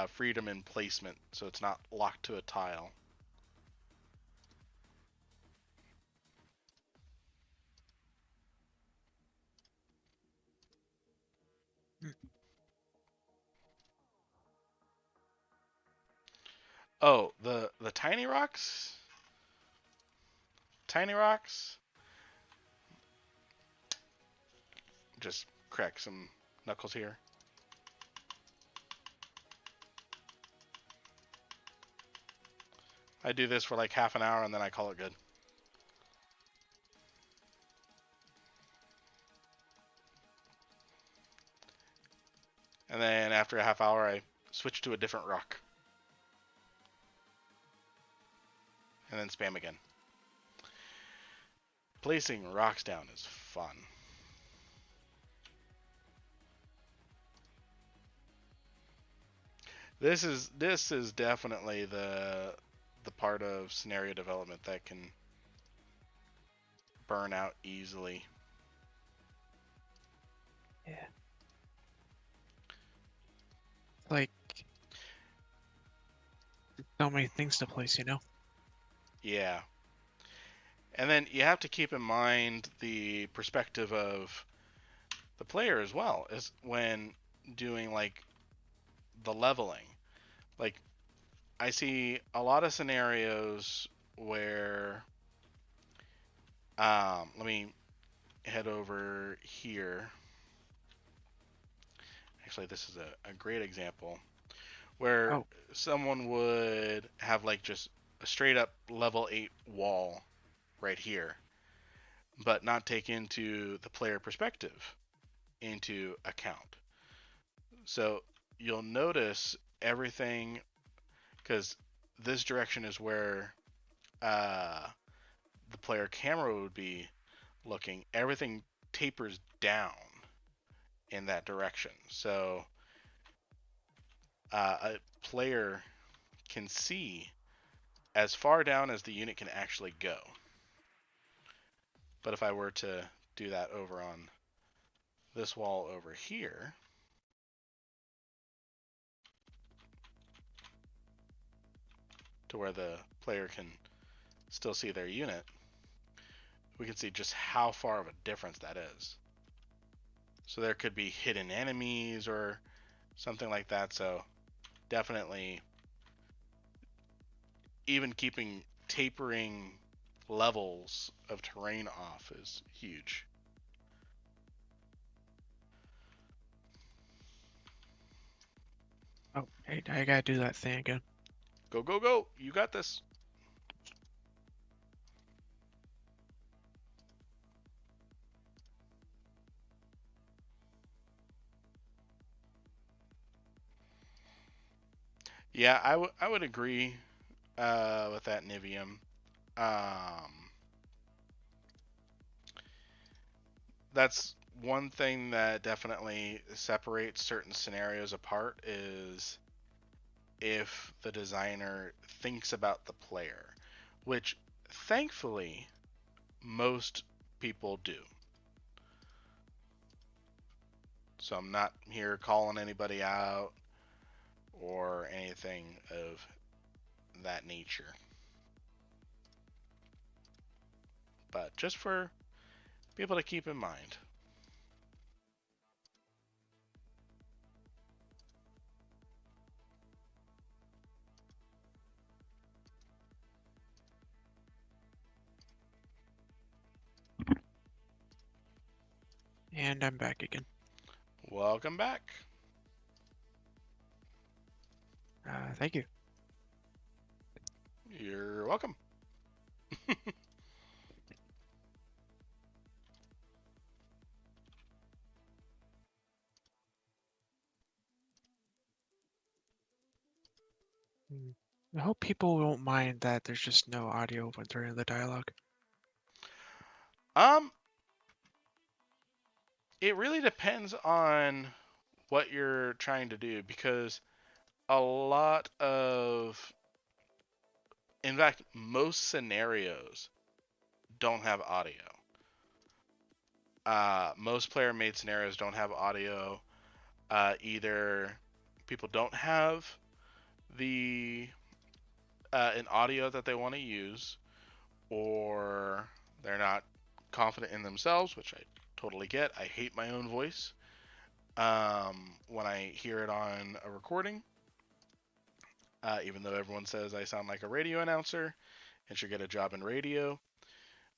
freedom in placement, so it's not locked to a tile. Oh, the tiny rocks? Tiny rocks? Just crack some knuckles here. I do this for like half an hour and then I call it good. And then after a half hour, I switch to a different rock. And then spam again. Placing rocks down is fun. This is definitely the part of scenario development that can burn out easily. Yeah. Like, so many things to place, you know? Yeah. And then you have to keep in mind the perspective of the player as well, as when doing like the leveling. Like I see a lot of scenarios where let me head over here. Actually, this is a great example where Oh, someone would have like just a straight up level 8 wall right here, but not take into the player perspective into account. So you'll notice everything because this direction is where uh, the player camera would be looking. Everything tapers down in that direction. So a player can see as far down as the unit can actually go. But if I were to do that over on this wall over here, to where the player can still see their unit, we can see just how far of a difference that is. So there could be hidden enemies or something like that. So definitely, even keeping tapering levels of terrain off is huge. oh, hey, I gotta do that thing again. Go, go, go! You got this. Yeah, I would agree with that, Nivium. Um, that's one thing that definitely separates certain scenarios apart is if the designer thinks about the player, which thankfully most people do. So I'm not here calling anybody out or anything of that nature. But just for people to keep in mind. And I'm back again. Welcome back. Thank you. You're welcome. I hope people won't mind that there's just no audio when during the dialogue. Um, it really depends on what you're trying to do because a lot of, in fact, most scenarios don't have audio. Most player-made scenarios don't have audio. Either people don't have the an audio that they want to use, or they're not confident in themselves, which I totally get. I hate my own voice when I hear it on a recording, even though everyone says I sound like a radio announcer and should get a job in radio.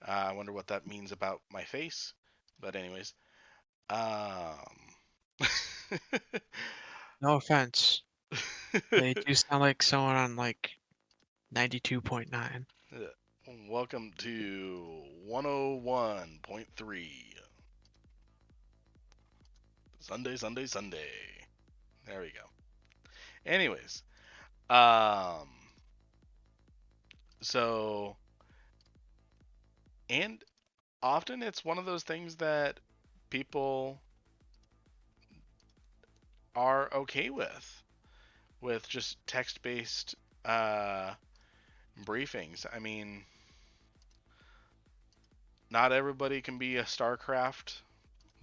I wonder what that means about my face. But anyways, No offense. They do sound like someone on like 92.9. welcome to 101.3. Sunday, Sunday, Sunday. There we go. Anyways, um, so, and often it's one of those things that people are okay with just text-based briefings. I mean, not everybody can be a StarCraft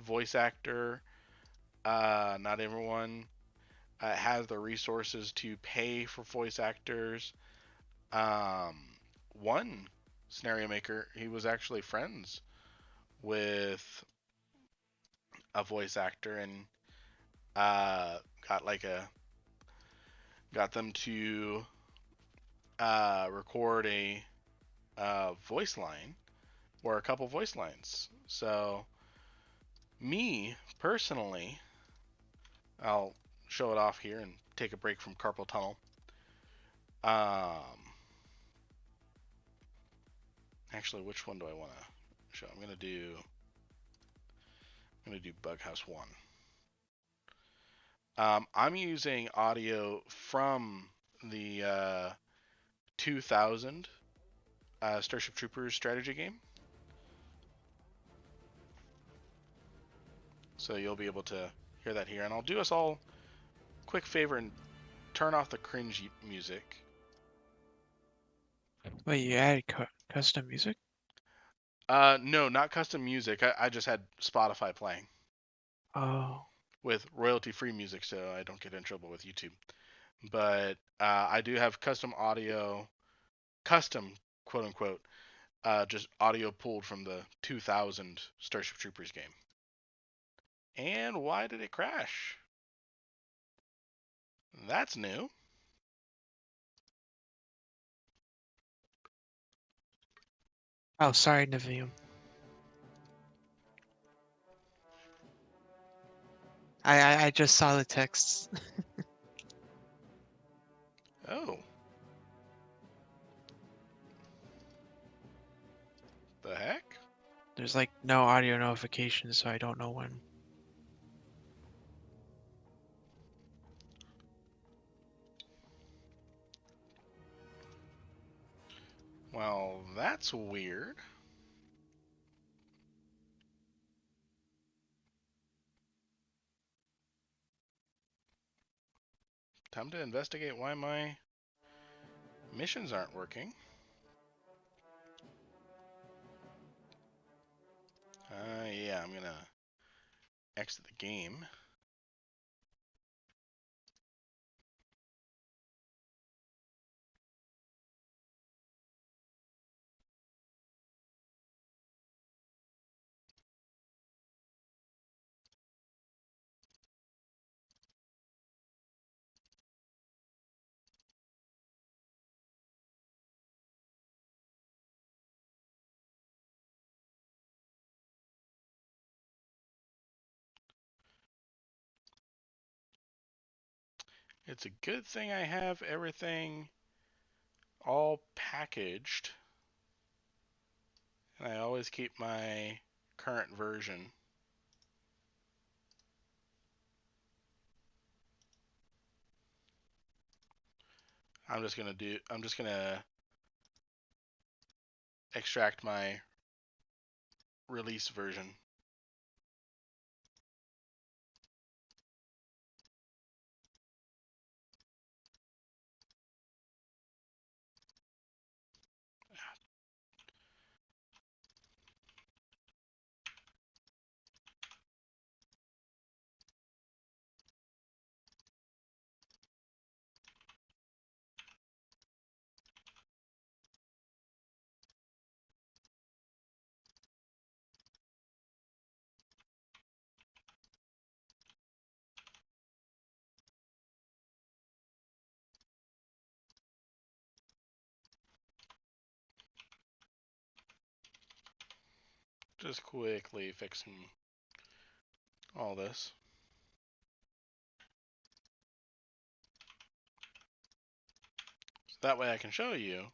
voice actor. Not everyone has the resources to pay for voice actors. Um, one scenario maker, he was actually friends with a voice actor and got like a got them to record a voice line or a couple voice lines. So me personally, I'll show it off here and take a break from carpal tunnel. Actually, which one do I want to show? I'm gonna do Bughouse 1. I'm using audio from the 2000 Starship Troopers strategy game. So you'll be able to hear that here. And I'll do us all a quick favor and turn off the cringe music. Wait, you added custom music? No, not custom music. I just had Spotify playing Oh. with royalty-free music, so I don't get in trouble with YouTube. But I do have custom audio, custom quote unquote, just audio pulled from the 2000 Starship Troopers game. And why did it crash? That's new. Oh, sorry, Naveem. I just saw the texts. Oh. The heck? There's like no audio notifications, so I don't know when. Well, that's weird. Time to investigate why my missions aren't working. Yeah, I'm gonna exit the game. It's a good thing I have everything all packaged, and I always keep my current version. I'm just gonna extract my release version. Just quickly fixing all this. So that way I can show you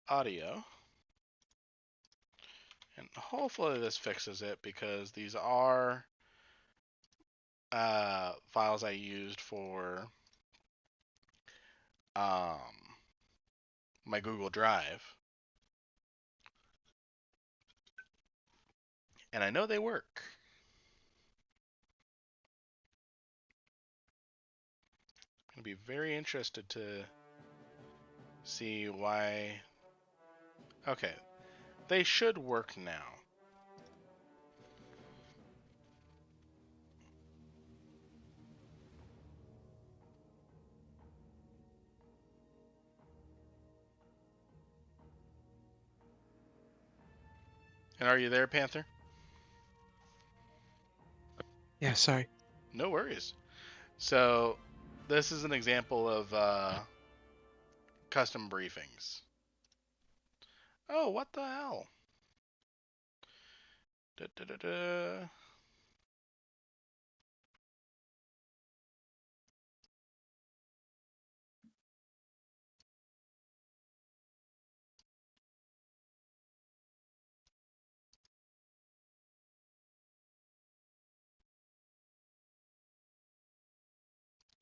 audio. And hopefully this fixes it, because these are files I used for my Google Drive. And I know they work. I'm going to be very interested to see why. Okay, they should work now. And are you there, Panther? Yeah, sorry. No worries. So this is an example of custom briefings. Oh, what the hell? Da, da, da, da.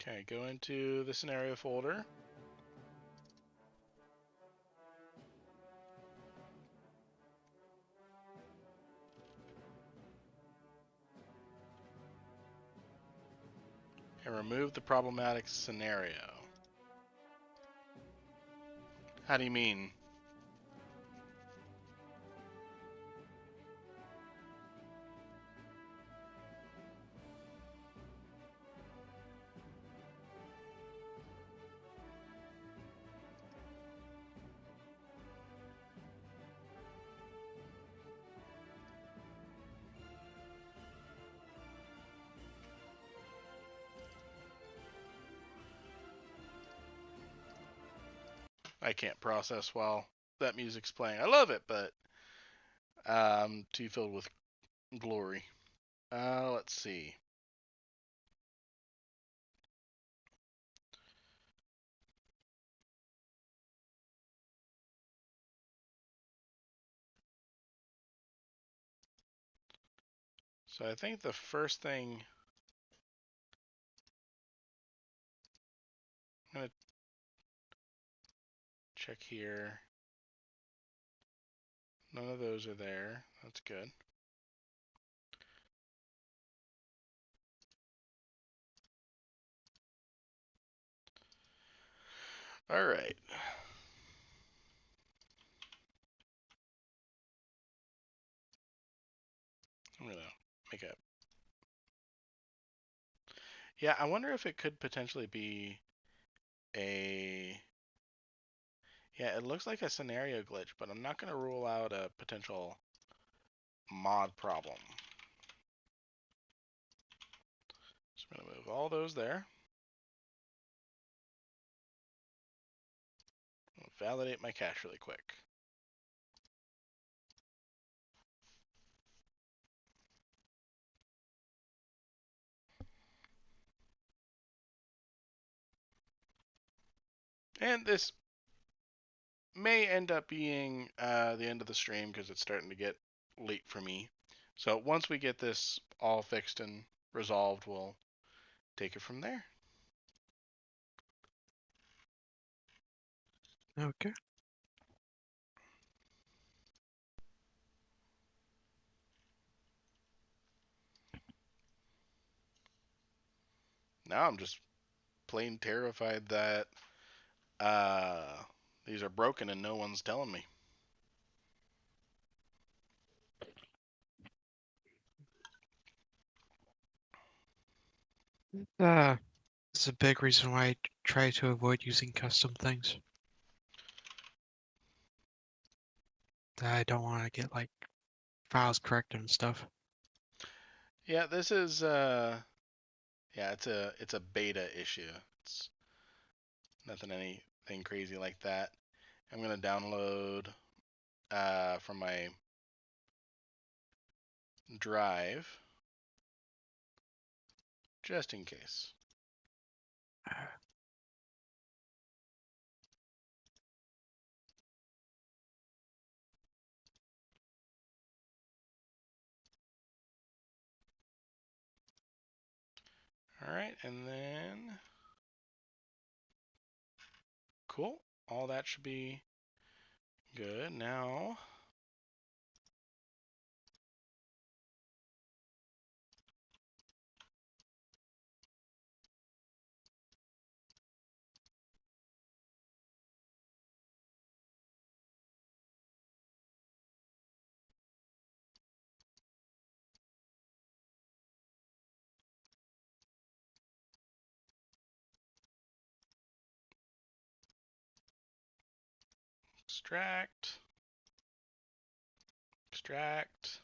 Okay, go into the scenario folder. And remove the problematic scenario. How do you mean? I can't process while that music's playing. I love it, but I'm too filled with glory. Let's see. So I think the first thing I'm gonna check here. None of those are there. That's good. All right. make a... Yeah, I wonder if it could potentially be a... Yeah, it looks like a scenario glitch, but I'm not going to rule out a potential mod problem. So I'm going to move all those there. I'll validate my cache really quick. And this may end up being the end of the stream because it's starting to get late for me. So once we get this all fixed and resolved, we'll take it from there. Okay. Now I'm just plain terrified that these are broken and no one's telling me. This is a big reason why I try to avoid using custom things. I don't want to get like files corrected and stuff. Yeah, this is yeah, it's a beta issue. It's nothing anything crazy like that. I'm gonna download from my drive just in case. All right, and then cool. All that should be good now. Extract. Extract.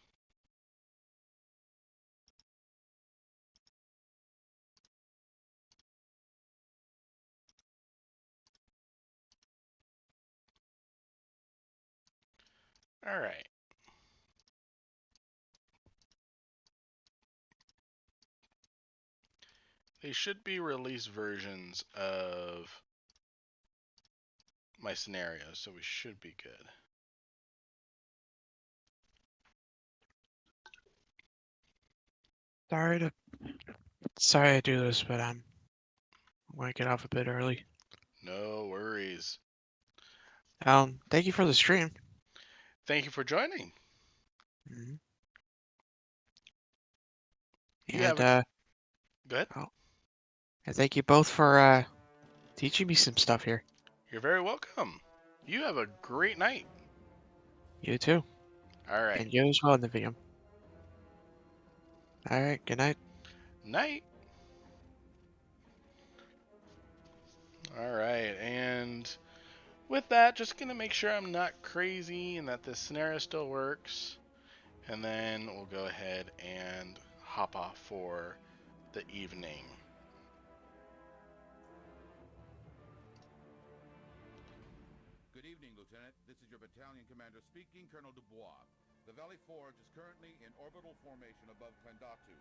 All right. They should be released versions of my scenarios, so we should be good. Sorry to do this, but I'm gonna get off a bit early. No worries. Thank you for the stream. Thank you for joining. Mhm. You have And a good. oh, and thank you both for teaching me some stuff here. You're very welcome. You have a great night. You too. All right. And you as well in the video. Alright, good night. Night. All right. And with that, just going to make sure I'm not crazy and that this scenario still works. And then we'll go ahead and hop off for the evening. Good evening, Lieutenant. This is your battalion commander speaking, Colonel Dubois. The Valley Forge is currently in orbital formation above Klandatu.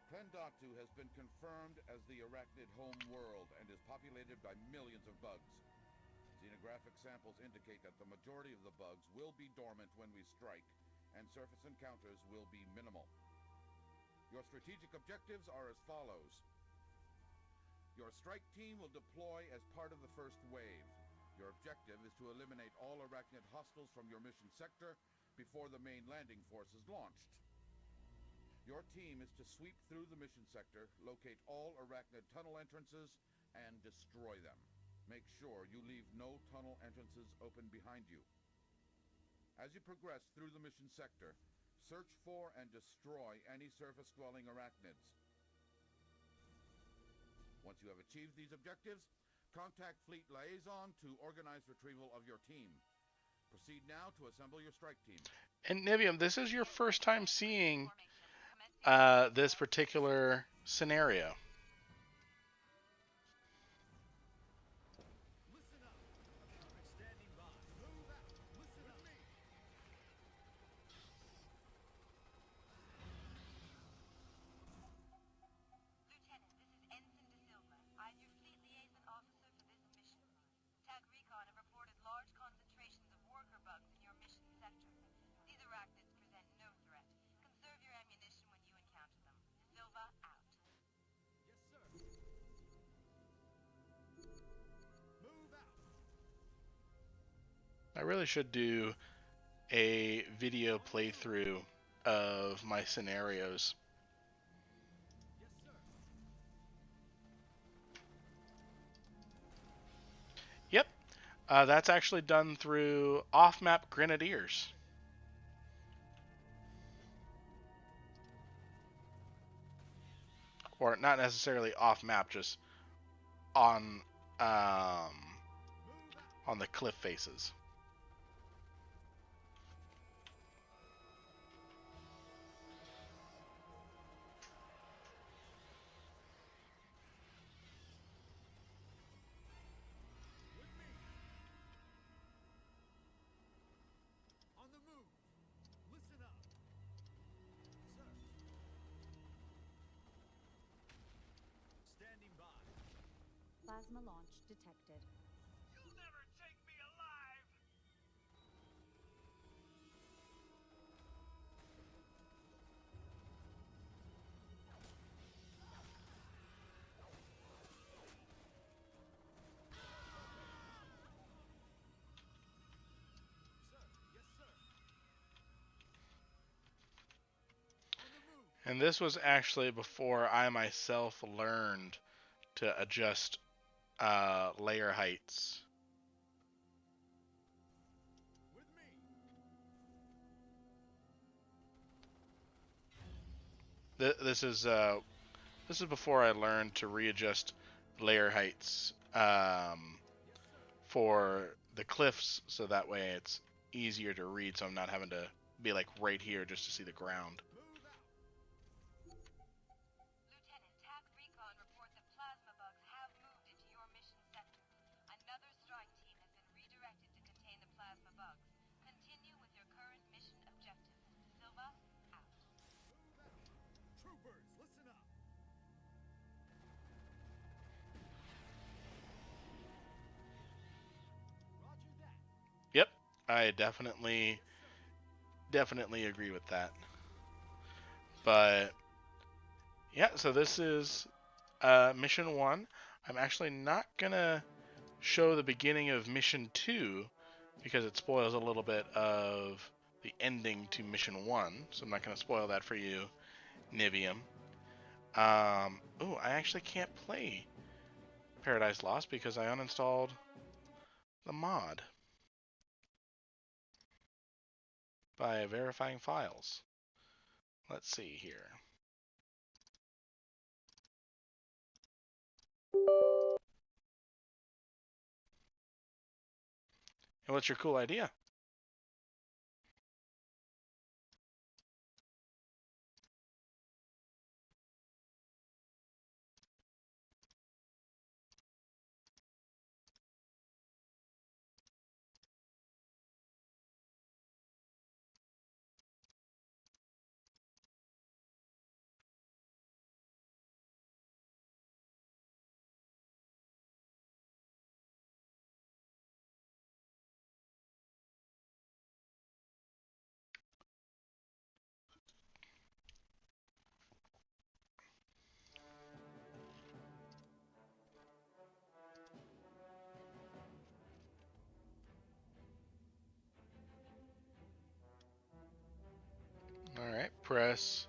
Klandatu has been confirmed as the arachnid home world and is populated by millions of bugs. Xenographic samples indicate that the majority of the bugs will be dormant when we strike, and surface encounters will be minimal. Your strategic objectives are as follows. Your strike team will deploy as part of the first wave. Your objective is to eliminate all arachnid hostiles from your mission sector before the main landing force is launched. Your team is to sweep through the mission sector, locate all arachnid tunnel entrances, and destroy them. Make sure you leave no tunnel entrances open behind you. As you progress through the mission sector, Search for and destroy any surface-dwelling arachnids. Once you have achieved these objectives, contact Fleet Liaison to organize retrieval of your team. Proceed now to assemble your strike team. And Nivium, this is your first time seeing this particular scenario. Listen up. Standing by. Move out. Listen up. Me. Lieutenant, this is Ensign De Silva. I'm your fleet liaison officer for this mission. TAC Recon have reported large concentrations of worker bugs in your mission sector. These arachnids present no threat. Conserve your ammunition when you encounter them. De Silva, out. Yes, sir. Move out. I really should do a video playthrough of my scenarios. Yes, sir. Yep, that's actually done through off-map Grenadiers. Or not necessarily off-map, just on the cliff faces. On the move. Listen up. Sir. Standing by. Plasma launch detected. You'll never take me alive. Sir. Yes, sir. On the move. And this was actually before I myself learned to adjust layer heights. With me. This is before I learned to readjust layer heights for the cliffs, so that way it's easier to read, so I'm not having to be like right here just to see the ground. Move out. Lieutenant, TAC Recon report that plasma bugs have moved into your mission sector. Another strike team has been redirected to contain the plasma bugs. Continue with your current mission objectives. De Silva, out. Move out. Troopers, listen up. Roger that. Yep, I definitely agree with that. But yeah, so this is mission 1. I'm actually not gonna show the beginning of mission 2 because it spoils a little bit of the ending to mission 1, so I'm not gonna spoil that for you, Nivium. Oh, I actually can't play Paradise Lost because I uninstalled the mod by verifying files. Let's see here. And what's your cool idea? Alright, press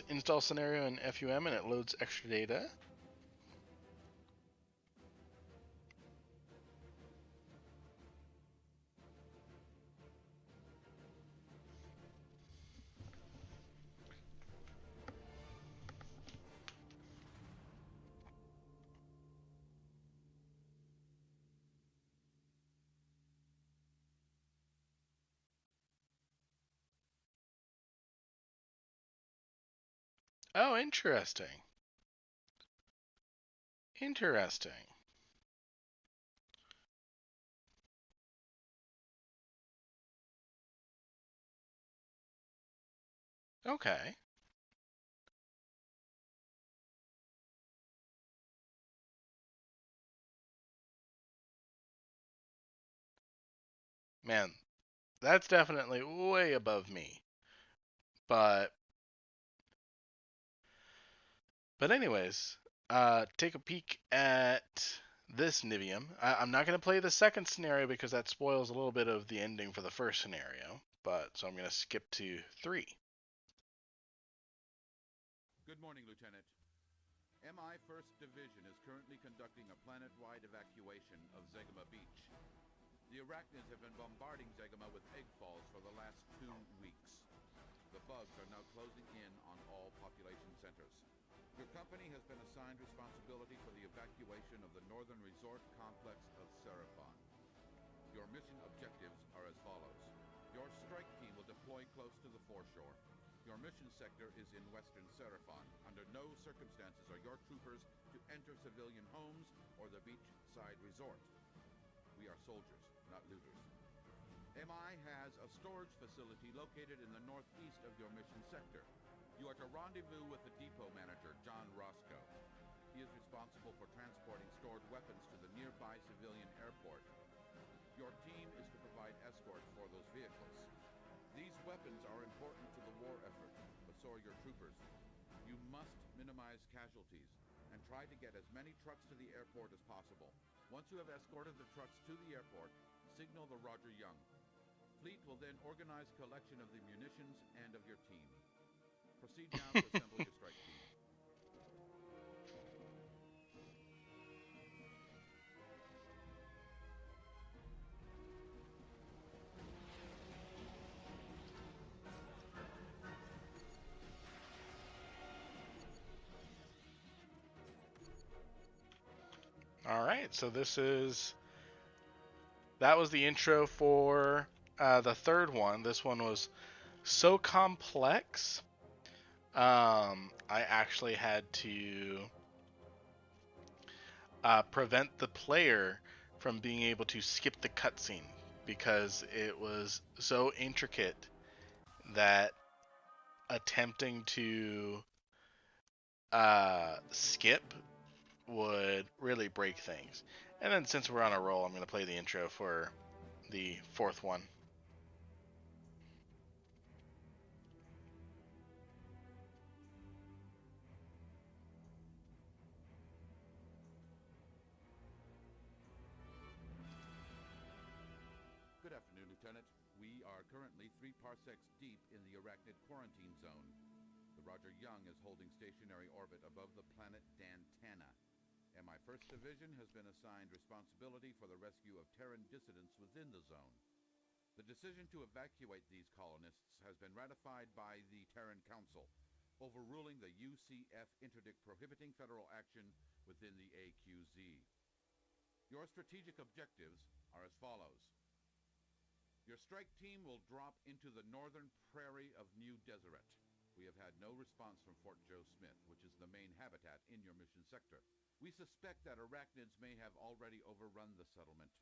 install scenario in FUM and it loads extra data. Oh, interesting. Interesting. Okay. Man, that's definitely way above me. But anyways, take a peek at this Nibium. I'm not going to play the second scenario because that spoils a little bit of the ending for the first scenario. But so I'm going to skip to 3. Good morning, Lieutenant. MI 1st Division is currently conducting a planet-wide evacuation of Zegama Beach. The Arachnids have been bombarding Zegama with egg falls for the last 2 weeks. The bugs are now closing in on all population centers. Your company has been assigned responsibility for the evacuation of the northern resort complex of Seraphon. Your mission objectives are as follows. Your strike team will deploy close to the foreshore. Your mission sector is in western Seraphon. Under no circumstances are your troopers to enter civilian homes or the beachside resort. We are soldiers, not looters. MI has a storage facility located in the northeast of your mission sector. You are to rendezvous with the depot manager, John Roscoe. He is responsible for transporting stored weapons to the nearby civilian airport. Your team is to provide escort for those vehicles. These weapons are important to the war effort, but so are your troopers. You must minimize casualties and try to get as many trucks to the airport as possible. Once you have escorted the trucks to the airport, signal the Roger Young. Fleet will then organize collection of the munitions and of your team. Proceed now to assemble your strike team. All right. So that was the intro for the third one. This one was so complex. I actually had to prevent the player from being able to skip the cutscene because it was so intricate that attempting to skip would really break things. And then since we're on a roll, I'm going to play the intro for the fourth one. Good afternoon, Lieutenant. We are currently 3 parsecs deep in the Arachnid quarantine zone. The Roger Young is holding stationary orbit above the planet Dantana. MI 1st Division has been assigned responsibility for the rescue of Terran dissidents within the zone. The decision to evacuate these colonists has been ratified by the Terran Council, overruling the UCF interdict prohibiting federal action within the AQZ. Your strategic objectives are as follows. Your strike team will drop into the northern prairie of New Deseret. We have had no response from Fort Joe Smith, which is the main habitat in your mission sector. We suspect that Arachnids may have already overrun the settlement.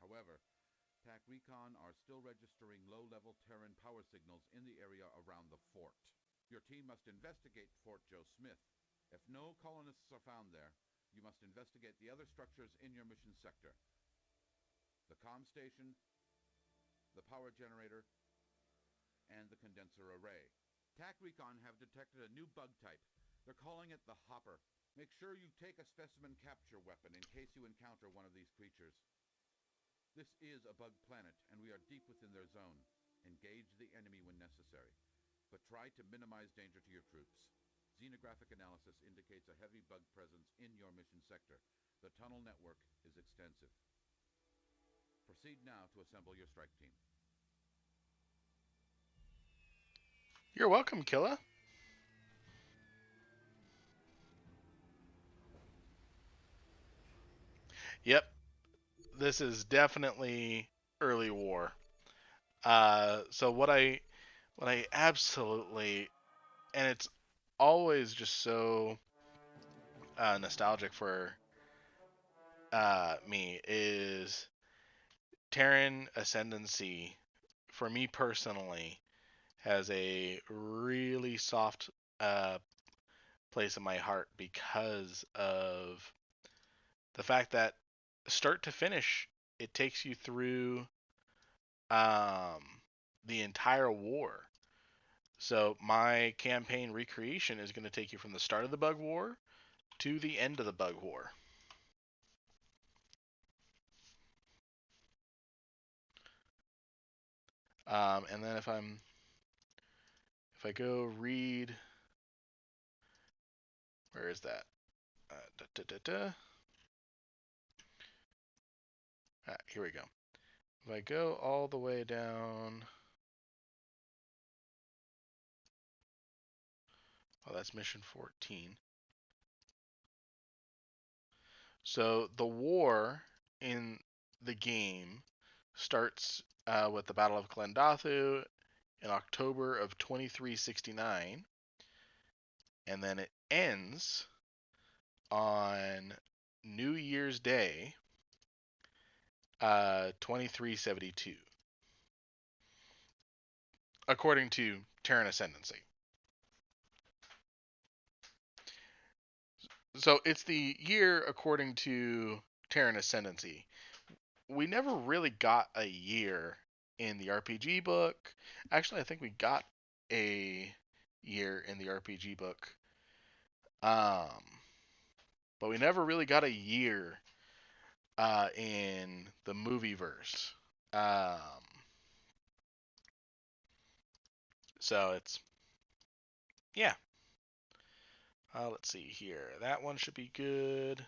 However, TAC Recon are still registering low-level Terran power signals in the area around the fort. Your team must investigate Fort Joe Smith. If no colonists are found there, you must investigate the other structures in your mission sector. The comm station, the power generator, and the condenser array. TAC Recon have detected a new bug type. They're calling it the Hopper. Make sure you take a specimen capture weapon in case you encounter one of these creatures. This is a bug planet, and we are deep within their zone. Engage the enemy when necessary, but try to minimize danger to your troops. Xenographic analysis indicates a heavy bug presence in your mission sector. The tunnel network is extensive. Proceed now to assemble your strike team. You're welcome, Killa. Yep, this is definitely early war. So what I absolutely, and it's always just so nostalgic for me is Terran Ascendancy. For me personally, has a really soft place in my heart because of the fact that start to finish, it takes you through um, the entire war. So my campaign recreation is going to take you from the start of the Bug War to the end of the Bug War. And then if I go read, where is that? Here we go. If I go all the way down, oh, that's mission 14. So the war in the game starts with the Battle of Klendathu in October of 2369, and then it ends on New Year's Day, 2372, according to Terran Ascendancy. So it's the year according to Terran Ascendancy. We never really got a year in the RPG book. Actually, I think we got a year in the RPG book. But we never really got a year in the movie verse. So it's, yeah. Let's see here. That one should be good.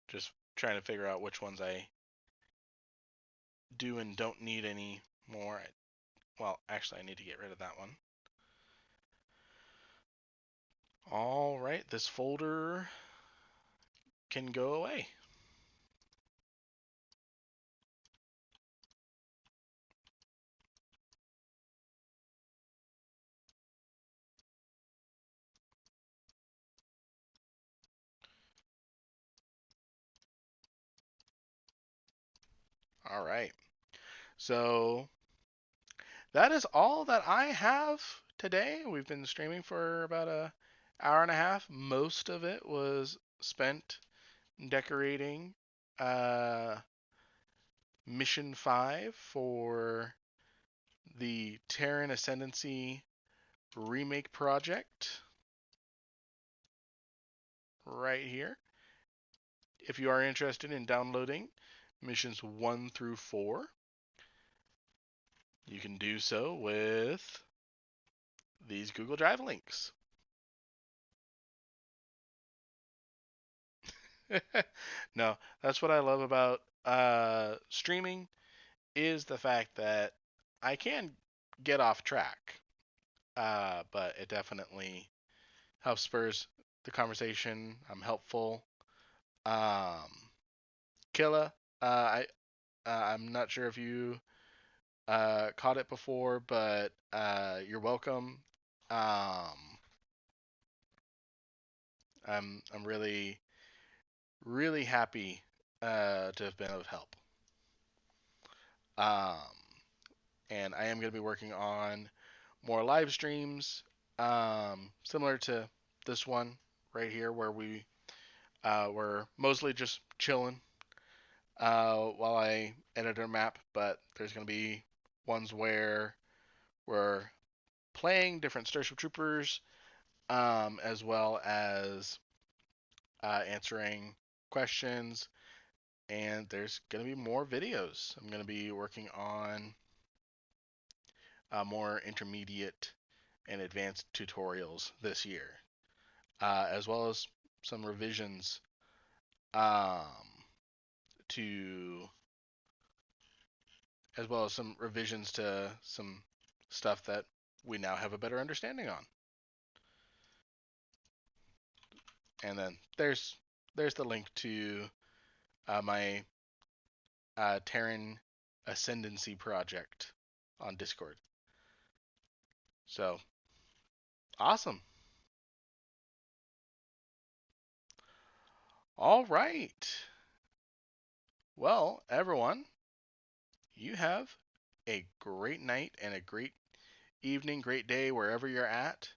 Just trying to figure out which ones I do and don't need any more. Well, actually, I need to get rid of that one. All right, this folder can go away. All right. So that is all that I have today. We've been streaming for about an hour and a half. Most of it was spent decorating Mission 5 for the Terran Ascendancy remake project right here. If you are interested in downloading missions 1 through 4, you can do so with these Google Drive links. No, that's what I love about streaming is the fact that I can get off track, but it definitely helps spurs the conversation. I'm helpful. Killa, I'm not sure if you caught it before, but you're welcome. I'm really happy to have been of help. And I am going to be working on more live streams, similar to this one right here, where we were mostly just chilling while I edit our map. But there's going to be ones where we're playing different Starship Troopers, as well as answering questions. And there's going to be more videos. I'm going to be working on more intermediate and advanced tutorials this year, as well as some revisions um, to some stuff that we now have a better understanding on. And then there's the link to my Terran Ascendancy project on Discord. So, awesome. All right. Well, everyone, you have a great night and a great evening, great day, wherever you're at,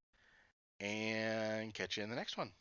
and catch you in the next one.